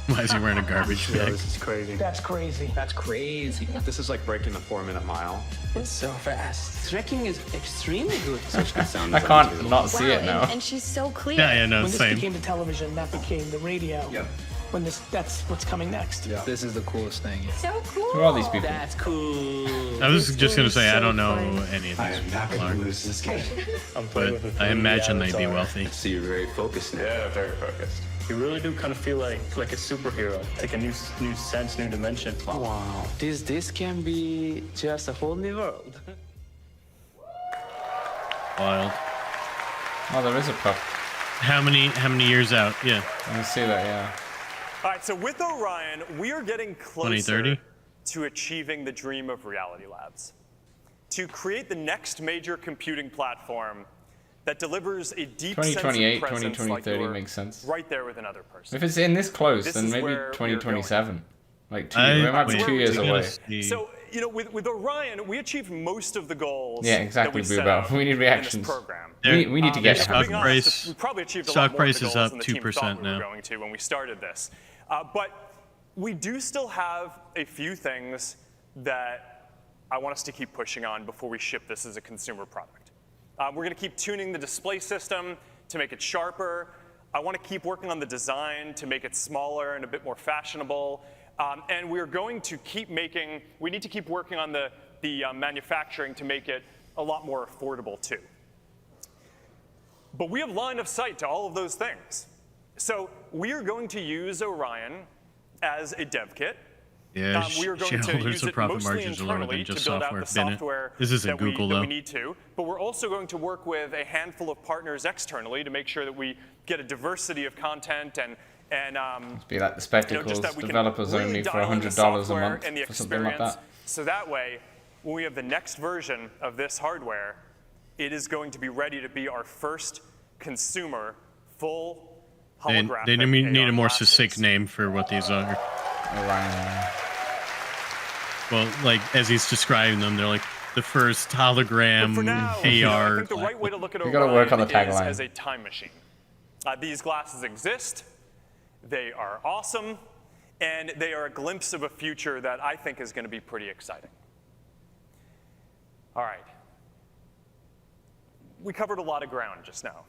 Why is he wearing a garbage bag? This is crazy. That's crazy. That's crazy. This is like breaking the 4-minute mile. It's so fast. Tracking is extremely good. Such good sound I design, can't too. not see it now. And she's so clear. Yeah, no, When this same. became the television, that became the radio. Yep. That's what's coming next. Yeah. This is the coolest thing. So cool. Who are these people? That's cool. I was just gonna say I don't know any of I these am not people, going to are, lose this game. but I imagine they'd be wealthy. So you're very focused now. Yeah, very focused. You really do kind of feel like a superhero. Take a new sense, new dimension. Wow. This can be just a whole new world. Wild. Oh, there is a puck. How many years out? Yeah. Let me see that, yeah. All right, so with Orion, we are getting closer 2030? to achieving the dream of Reality Labs. to create the next major computing platform that delivers a deep sense of 2028, presence 2030 like makes sense. right there with another person. If it's in this close, This then is maybe where we are 2027. Like I- we might be wait, 2 years we're gonna away. see- So, you know, with Orion, we achieved most of the goals. Yeah, exactly, that we set Boobell. out We need in reactions. this program. We need to get If it we're being happening. honest, we probably achieved a lot Stock more price of the is goals up than the team 2% thought we were now. going to when we started this. But we do still have a few things that I want us to keep pushing on before we ship this as a consumer product. We're going to keep tuning the display system to make it sharper. I want to keep working on the design to make it smaller and a bit more fashionable. And we're going to keep making, we need to keep working on the manufacturing to make it a lot more affordable too. But we have line of sight to all of those things. So we are going to use Orion as a dev kit. Yeah, We are going to shareholders use of it profit mostly margins are lower internally than to just build out software. the Bennett. software This isn't that Google, we though. need to. But we're also going to work with a handful of partners externally to make sure that we get a diversity of content and Be like the spectacles, just that we can developers really only for dial in the $100 a software month and the for something like experience. that. So that way, when we have the next version of this hardware, it is going to be ready to be our first consumer full holographic They need AR a more glasses. succinct name for what these are. Orion. Well, like as he's describing them, they're like the first hologram For now, AR. I think the right way to look at You gotta work on the Orion is tagline. as a time machine. These glasses exist. They are awesome. And they are a glimpse of a future that I think is going to be pretty exciting. All right. We covered a lot of ground just now.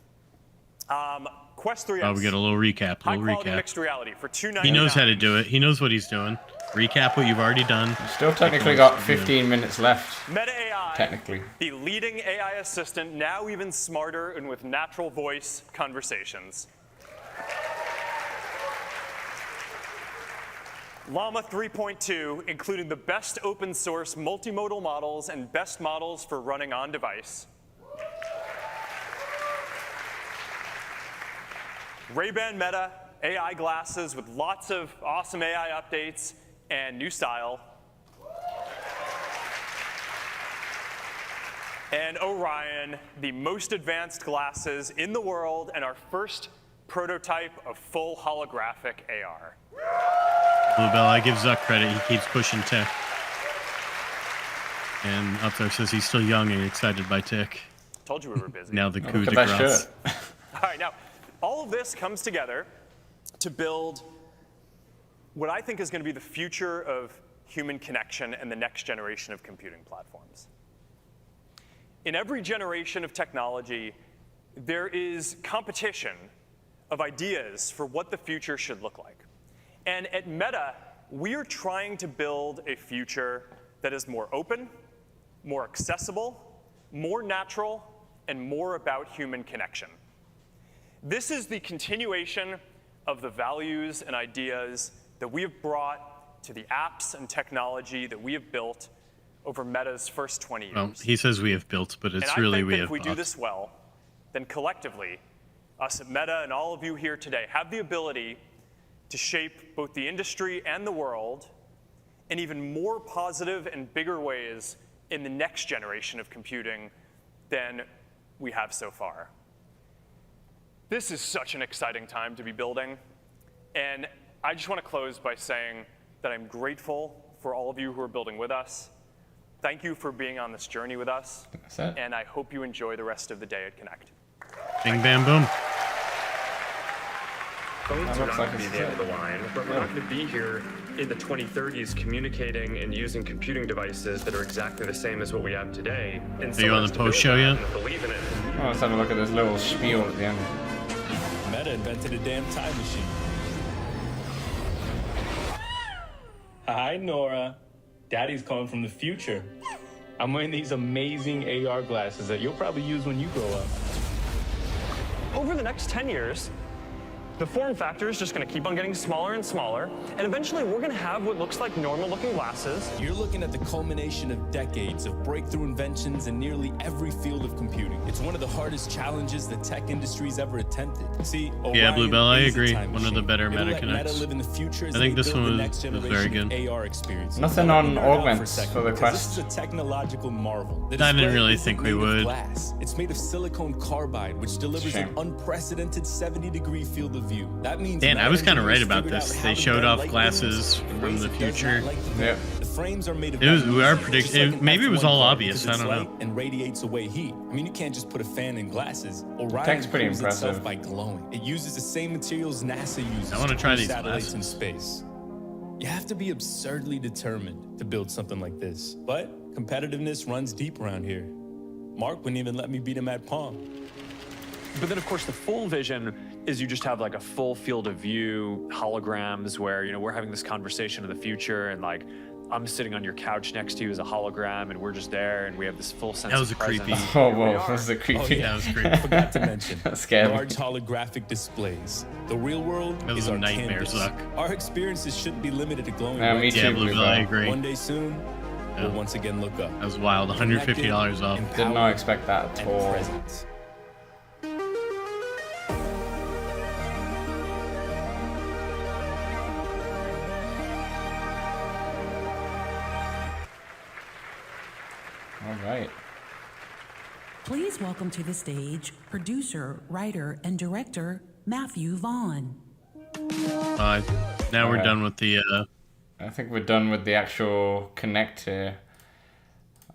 Quest 3S. Oh, we get a little recap. High quality mixed reality for $299. He knows how to do it. He knows what he's doing. Recap what you've already done. Still technically got 15 minutes left. Meta AI, Technically. the leading AI assistant, now even smarter and with natural voice conversations. Llama 3.2, including the best open source multimodal models and best models for running on device. Ray-Ban Meta AI glasses with lots of awesome AI updates and new style. And Orion, the most advanced glasses in the world and our first prototype of full holographic AR. Bluebell, I give Zuck credit. He keeps pushing tech. And up there says he's still young and excited by tech. Told you we were busy. Now the coup Look de at that grace. shirt. All right, now, all of this comes together to build what I think is going to be the future of human connection and the next generation of computing platforms. In every generation of technology, there is competition of ideas for what the future should look like. And at Meta, we are trying to build a future that is more open, more accessible, more natural, and more about human connection. This is the continuation of the values and ideas that we have brought to the apps and technology that we have built over Meta's first 20 years. Well, he says we have built, but it's And really I think we that have if we do bought. this well, then collectively, us at Meta and all of you here today have the ability to shape both the industry and the world in even more positive and bigger ways in the next generation of computing than we have so far. This is such an exciting time to be building, and I just want to close by saying that I'm grateful for all of you who are building with us. Thank you for being on this journey with us, That's it. and I hope you enjoy the rest of the day at Connect. Bing, bam, boom. Phones That are looks not like going to it's be the end it. of the line, but we're not going to be here in the 2030s communicating and using computing devices that are exactly the same as what we have today. And Are you on the post show yet? Believe in it. Oh, let's have a look at this little spiel at the end. Meta invented a damn time machine. Hi, Nora. Daddy's calling from the future. I'm wearing these amazing AR glasses that you'll probably use when you grow up. Over the next 10 years, The form factor is just going to keep on getting smaller and smaller, and eventually we're going to have what looks like normal-looking glasses. You're looking at the culmination of decades of breakthrough inventions in nearly every field of computing. It's one of the hardest challenges the tech industry's ever attempted. See, yeah, Orion Bluebell, I is a agree. time One of the machine. better It'll Meta let Meta Connects. live in the future as I think they this build one the next was very generation good. of AR experiences. Nothing Now, let on me nerd out for a augments second, for the because Quest. This is a technological marvel. The I didn't display really isn't think we made of would. glass. It's made of silicon carbide, which delivers an Shame. unprecedented 70-degree field of view. That means Dan, I was kind of right engineers about figured this. out They how to showed bend off light glasses waves in from ways the it does future. not like to Yep. bend. The frames are made of It was- we are magnesium, predict- just like an maybe it was F1 all car, obvious, because I don't it's know. light and radiates away heat. I mean, you can't just put a fan in glasses. Orion Tech's pretty cools itself impressive. by glowing. It uses the same materials NASA uses I wanna to try cool these satellites in glasses. space. You have to be absurdly determined to build something like this. But competitiveness runs deep around here. Mark wouldn't even let me beat him at Pong. But then, of course, the full vision is you just have like a full field of view holograms where, you know, we're having this conversation of the future and like I'm sitting on your couch next to you as a hologram and we're just there and we have this full sense That was of a creepy- presence. Oh, Here we whoa, are. this is a creepy. Oh, yeah. That was creepy. Forgot to mention, That scared me. large holographic displays. The real world That was is a our nightmare, canvas. Zuck. Our experiences shouldn't be limited to glowing Yeah, me lights. too, Yeah, Bluebell, I agree. One day soon, we'll once again look up. That was wild. $150 off. Did not expect that at and all. present. All right. Please welcome to the stage producer, writer, and director Matthew Vaughn. Now we're Okay. done with the. I think we're done with the actual connect here.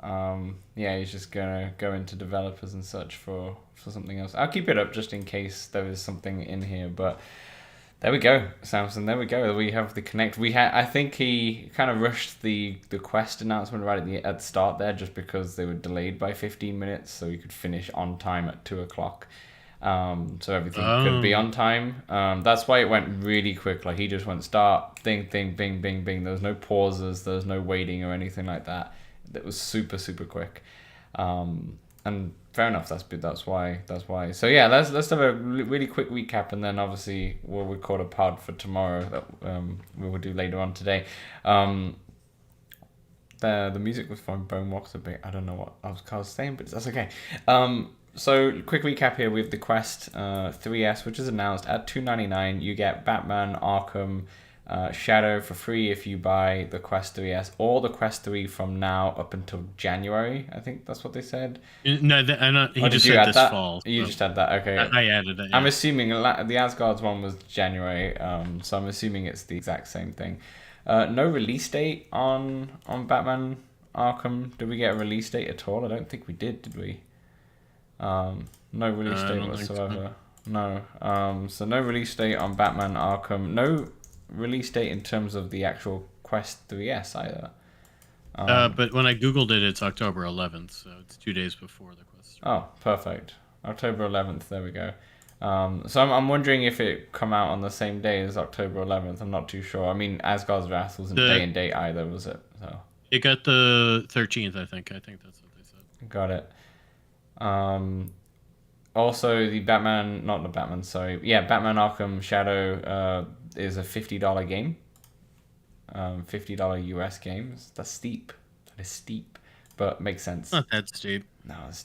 Yeah, he's just gonna go into developers and search for something else. I'll keep it up just in case there is something in here, but there we go, Samson. There we go. We have the connect. I think he kind of rushed the Quest announcement right at the start there, just because they were delayed by 15 minutes, so he could finish on time at 2:00. So everything could be on time. That's why it went really quick. Like he just went start, thing, bing, bing, bing. There was no pauses. There was no waiting or anything like that. It was super, super quick. And fair enough. That's why. So yeah, let's have a really quick recap, and then obviously we'll record a pod for tomorrow that we will do later on today. The music was from Bone Walks a bit. I don't know what I was saying, but that's okay. So quick recap here with the Quest 3S, which is announced at $299. You get Batman Arkham Shadow for free if you buy the Quest 3S or the Quest 3 from now up until January. I think that's what they said. No, he Or just did you said add this that? fall. You so just had that. Okay. I added it. Yeah. I'm assuming the Asgard's one was January, so I'm assuming it's the exact same thing. No release date on Batman Arkham. Did we get a release date at all? I don't think we did we? No release I date don't think so. whatsoever. No. So no release date on Batman Arkham. No release date in terms of the actual Quest 3S either. But when I googled it, it's October 11th, so it's 2 days before the Quest. Oh, perfect. October 11th. There we go. So I'm wondering if it come out on the same day as October 11th. I'm not too sure. I mean, Asgard's Wrath wasn't day and date either, was it? So it got the 13th, I think. I think that's what they said. got it. Also, the Batman Arkham Shadow is a $50 game. $50 US games. That's steep. That is steep, but makes sense. Not that steep. No, it's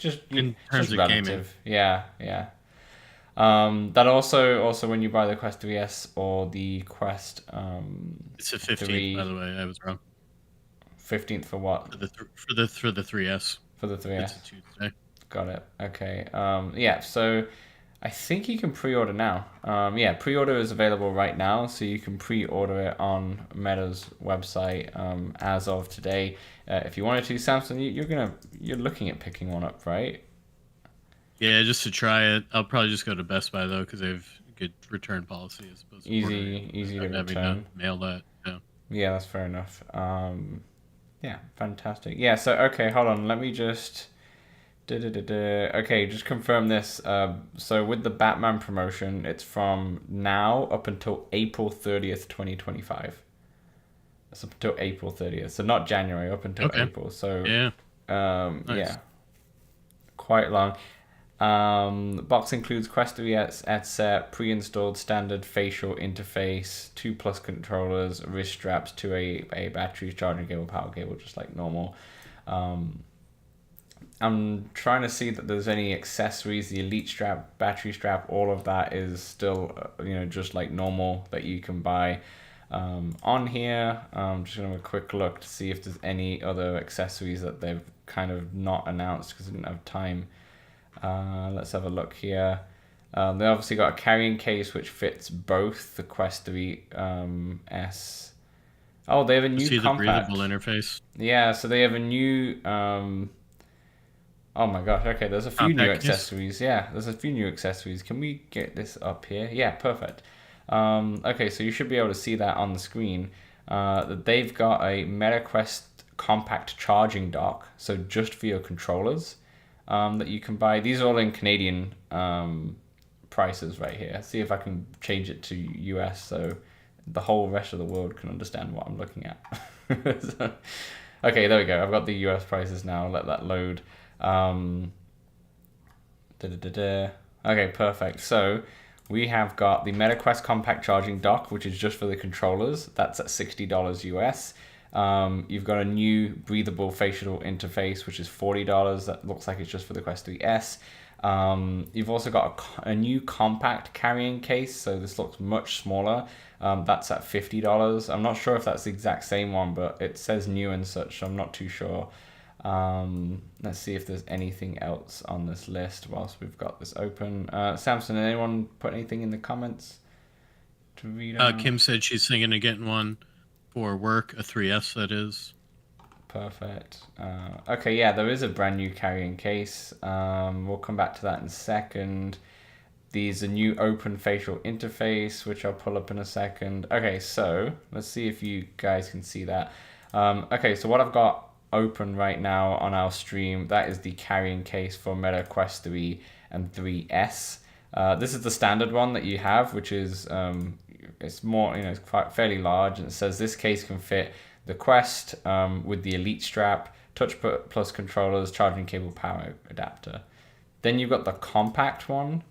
just in terms of relative. gaming. Yeah. That also when you buy the Quest 3S or the Quest It's the 15th, by the way. I was wrong. 15th for what? For the 3S. For the 3S. It's a Tuesday. Got it. Okay. Yeah, so I think you can pre-order now. Pre-order is available right now, so you can pre-order it on Meta's website as of today. If you wanted to, Samson, you're looking at picking one up, right? Yeah, just to try it. I'll probably just go to Best Buy though, because they have a good return policy as opposed to Easy to having return. to mail that. Yeah. Yeah, that's fair enough. Yeah, fantastic. Yeah, so okay, hold on. Let me just. Okay, just confirm this. So with the Batman promotion, it's from now up until April 30th, 2025. It's up until April 30th. So not January, up until April. So yeah. Yeah. Quite long. The box includes Quest 3 headset, pre-installed standard facial interface, 2+ controllers, wrist straps, 2 AA batteries, charging cable, power cable, just like normal. I'm trying to see that there's any accessories. The Elite strap, battery strap, all of that is still, just like normal that you can buy. On here, I'm just gonna have a quick look to see if there's any other accessories that they've kind of not announced because I didn't have time. Let's have a look here. They obviously got a carrying case which fits both the Quest 3 S. Oh, they have a new compact. The breathable interface. Yeah, so they have a new. Oh my gosh! Okay, there's a few new accessories. Yeah, there's a few new accessories. Can we get this up here? Yeah, perfect. Okay, so you should be able to see that on the screen. That they've got a MetaQuest compact charging dock, so just for your controllers. That you can buy. These are all in Canadian prices right here. See if I can change it to US so the whole rest of the world can understand what I'm looking at. So, okay, there we go. I've got the US prices now. Let that load. Okay, perfect. So we have got the MetaQuest compact charging dock, which is just for the controllers. That's at $60 US. You've got a new breathable facial interface, which is $40. That looks like it's just for the Quest 3 S. You've also got a new compact carrying case, so this looks much smaller. That's at $50. I'm not sure if that's the exact same one, but it says new and such, so I'm not too sure. Let's see if there's anything else on this list whilst we've got this open. Samson, anyone put anything in the comments to read out? Kim said she's thinking of getting one for work, a 3S that is. Perfect. Okay, yeah, there is a brand new carrying case. We'll come back to that in a second. These are new open facial interface, which I'll pull up in a second. Okay, so let's see if you guys can see that. Okay, so what I've got open right now on our stream, that is the carrying case for Meta Quest 3 and 3S. This is the standard one that you have, which is it's more, it's quite fairly large, and it says this case can fit the Quest with the Elite strap, Touch Plus controllers, charging cable, power adapter. Then you've got the compact one,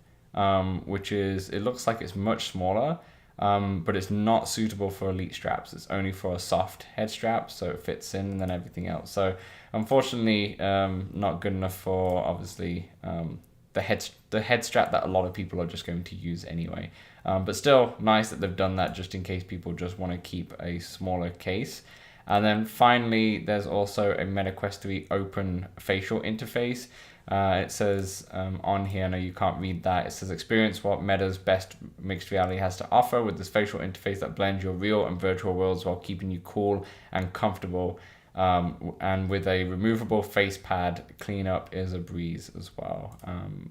which is, it looks like it's much smaller, but it's not suitable for Elite straps. It's only for a soft head strap, so it fits in and then everything else. So unfortunately, not good enough for obviously the head strap that a lot of people are just going to use anyway. But still nice that they've done that just in case people just want to keep a smaller case. And then finally, there's also a MetaQuest 3 open facial interface. It says on here, no, you can't read that. It says experience what Meta's best mixed reality has to offer with this facial interface that blends your real and virtual worlds while keeping you cool and comfortable. And with a removable face pad, cleanup is a breeze as well.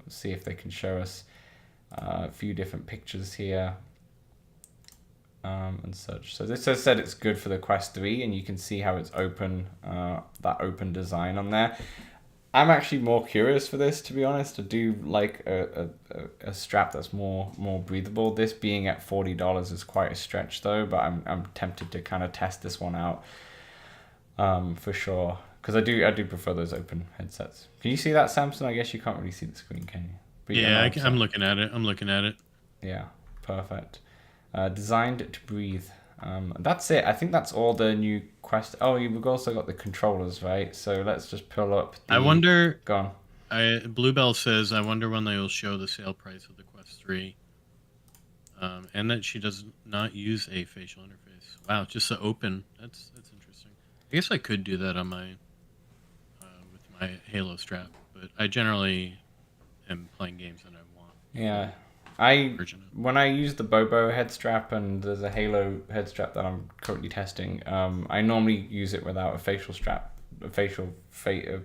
See if they can show us a few different pictures here. And such. So this has said it's good for the Quest 3, and you can see how it's open, that open design on there. I'm actually more curious for this, to be honest. I do like a strap that's more breathable. This being at $40 is quite a stretch though, but I'm tempted to kind of test this one out for sure, because I do prefer those open headsets. Can you see that, Samson? I guess you can't really see the screen, can you? But yeah, I'm looking at it. Yeah, perfect. Designed to breathe. That's it. I think that's all the new Quest. Oh, you've also got the controllers, right? So let's just pull up. I wonder. Go on. Bluebell says, I wonder when they will show the sale price of the Quest 3. And that she does not use a facial interface. Wow, just the open. That's interesting. I guess I could do that on my with my Halo strap, but I generally am playing games that I want. Yeah. When I use the Bobo head strap, and there's a Halo head strap that I'm currently testing, I normally use it without a facial strap, a facial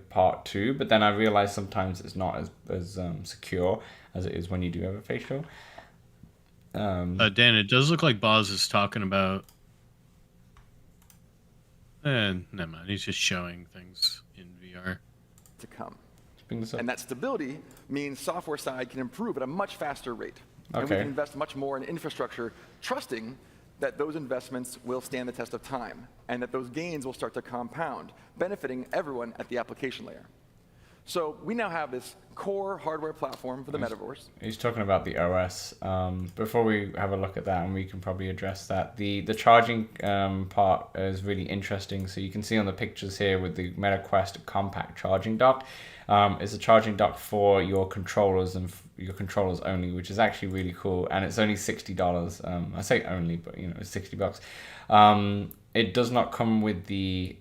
part too, but then I realize sometimes it's not as secure as it is when you do have a facial. Dan, it does look like Boz is talking about... never mind, he's just showing things in VR. To come. And that stability means software side can improve at a much faster rate. And we can invest much more in infrastructure, trusting that those investments will stand the test of time and that those gains will start to compound, benefiting everyone at the application layer. So we now have this core hardware platform for the metaverse. He's talking about the OS. Before we have a look at that, and we can probably address that, the charging part is really interesting. So you can see on the pictures here with the MetaQuest compact charging dock. It's a charging dock for your controllers and your controllers only, which is actually really cool. And it's only $60. I say only, but you know, it's $60. It does not come with the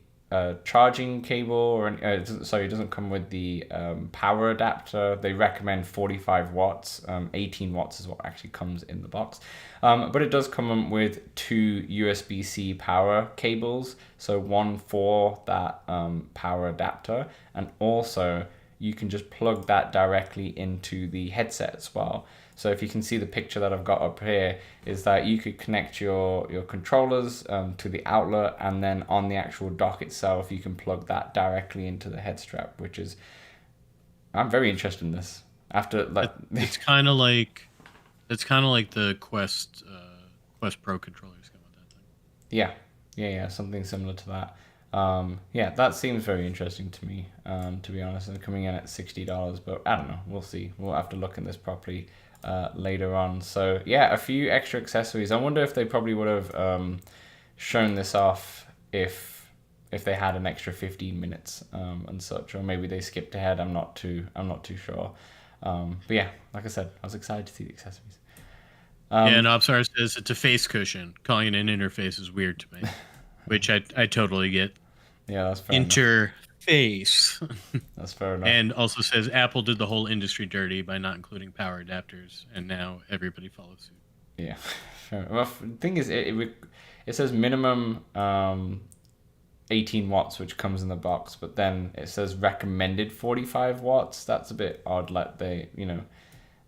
charging cable, or it doesn't come with the power adapter. They recommend 45 watts. 18 watts is what actually comes in the box. But it does come with 2 USB-C power cables. So one for that power adapter, and also you can just plug that directly into the headset as well. So if you can see the picture that I've got up here, is that you could connect your controllers to the outlet, and then on the actual dock itself, you can plug that directly into the head strap, which is, I'm very interested in this. After like, it's kind of like the Quest Pro controllers come with that thing. Yeah, something similar to that. Yeah, that seems very interesting to me, to be honest, and coming in at $60, but I don't know, we'll see. We'll have to look at this properly later on. So yeah, a few extra accessories. I wonder if they probably would have shown this off if they had an extra 15 minutes and such, or maybe they skipped ahead. I'm not too sure. But yeah, like I said, I was excited to see the accessories. Yeah, Nobsar says it's a face cushion. Calling it an interface is weird to me, which I totally get. Yeah, that's fair Interface. That's fair enough. And also says Apple did the whole industry dirty by not including power adapters, and now everybody follows suit. Yeah, fair. Well, the thing is, it says minimum 18 watts, which comes in the box, but then it says recommended 45 watts. That's a bit odd. Like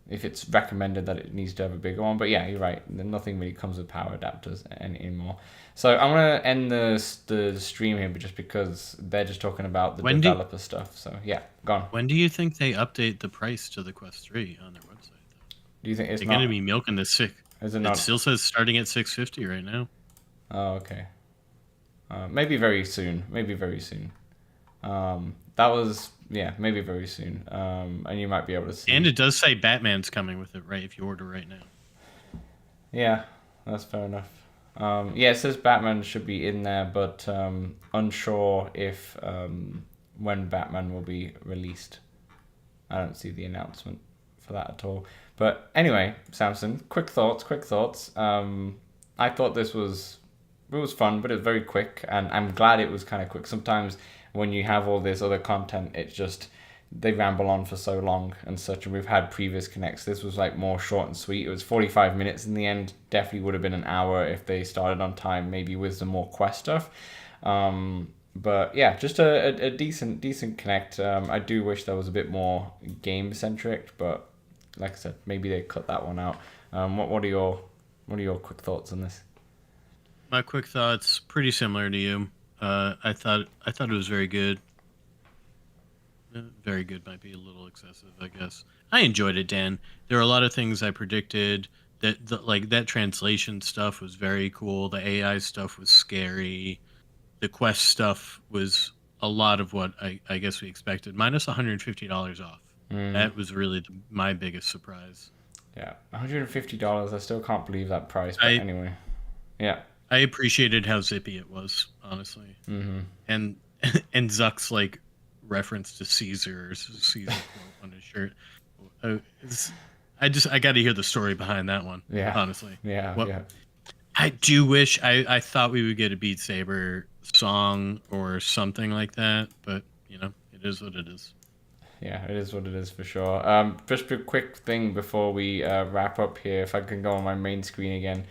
if it's recommended that it needs to have a bigger one. But yeah, you're right. Nothing really comes with power adapters anymore. So I'm going to end the stream here, but just because they're just talking about the developer stuff. So yeah, gone. When do you think they update the price to the Quest 3 on their website? Do you think it's they're going to be milking the sick? Is it not? It still says starting at $650 right now. Oh, okay. Maybe very soon. Maybe very soon. That was, yeah, maybe very soon. And you might be able to see. And it does say Batman's coming with it, right? If you order right now. Yeah, that's fair enough. Yeah, it says Batman should be in there, but unsure if when Batman will be released. I don't see the announcement for that at all. But anyway, Samson, quick thoughts. I thought it was fun, but it was very quick, and I'm glad it was kind of quick. Sometimes when you have all this other content, it's just they ramble on for so long and such, and we've had previous connects. This was like more short and sweet. It was 45 minutes in the end. Definitely would have been an hour if they started on time, maybe with some more quest stuff. But yeah, just a decent connect. I do wish there was a bit more game centric, but like I said, maybe they cut that one out. What are your quick thoughts on this? My quick thoughts, pretty similar to you. I thought it was very good. Very good might be a little excessive, I guess. I enjoyed it, Dan. There are a lot of things I predicted. That translation stuff was very cool. The AI stuff was scary. The quest stuff was a lot of what I guess we expected, minus $150 off. That was really my biggest surprise. Yeah, $150. I still can't believe that price. But anyway, yeah. I appreciated how zippy it was, honestly. Mm-hmm. And Zuck's reference to Caesar quote on his shirt. I got to hear the story behind that one. Yeah, honestly. Yeah. I do wish I thought we would get a Beat Saber song or something like that, but it is what it is. Yeah, it is what it is for sure. Just a quick thing before we wrap up here. If I can go on my main screen again.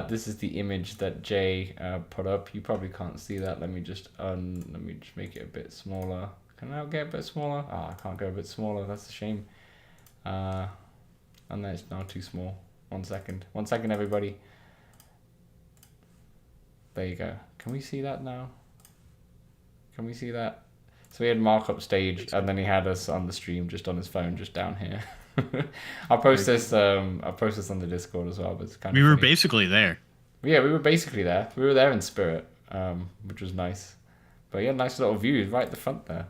This is the image that Jay put up. You probably can't see that. Let me just make it a bit smaller. Can I get a bit smaller? Oh, I can't go a bit smaller. That's a shame. And then it's now too small. 1 second. 1 second, everybody. There you go. Can we see that now? Can we see that? So we had Mark up stage, and then he had us on the stream, just on his phone, just down here. I'll post this. I'll post this on the Discord as well. But it's kind of. We were basically there. Yeah, we were basically there. We were there in spirit, which was nice. But yeah, nice little view right at the front there.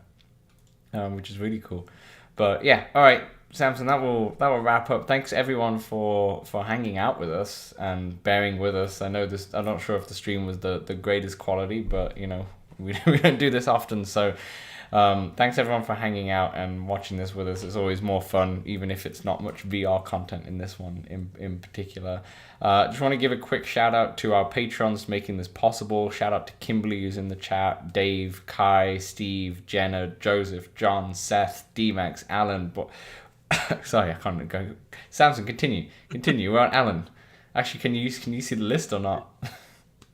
which is really cool. But yeah, all right, Samson, that will wrap up. Thanks everyone for hanging out with us and bearing with us. I know this. I'm not sure if the stream was the greatest quality, but you know we don't do this often, so. Thanks everyone for hanging out and watching this with us. It's always more fun, even if it's not much VR content in this one in particular. Just want to give a quick shout out to our patrons making this possible. Shout out to Kimberly who's in the chat, Dave, Kai, Steve, Jenna, Joseph, John, Seth, D-Max, Alan. Sorry, I can't go. Samson, continue. We're on Alan. Actually, can you see the list or not?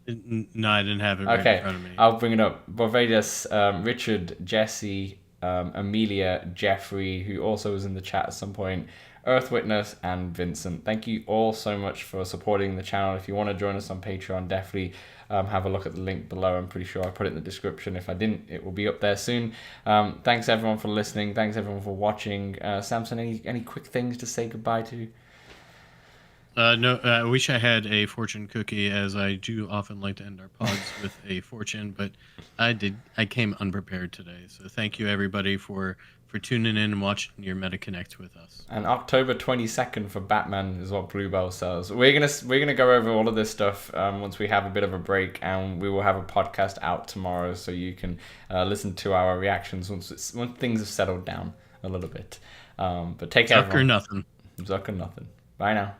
No, I didn't have it right in front of me. I'll bring it up. Barbados, Richard, Jesse, Amelia, Jeffrey, who also was in the chat at some point, Earth Witness, and Vincent. Thank you all so much for supporting the channel. If you want to join us on Patreon, definitely have a look at the link below. I'm pretty sure I put it in the description. If I didn't, it will be up there soon. Thanks everyone for listening. Thanks everyone for watching. Samson, any quick things to say goodbye to? No, I wish I had a fortune cookie, as I do often like to end our pods with a fortune, but I came unprepared today. So thank you everybody for tuning in and watching your MetaConnect with us. And October 22nd for Batman is what Bluebell sells. We're gonna go over all of this stuff once we have a bit of a break, and we will have a podcast out tomorrow, so you can listen to our reactions once things have settled down a little bit. But take care. Zuck or nothing. Zuck or nothing. Bye now.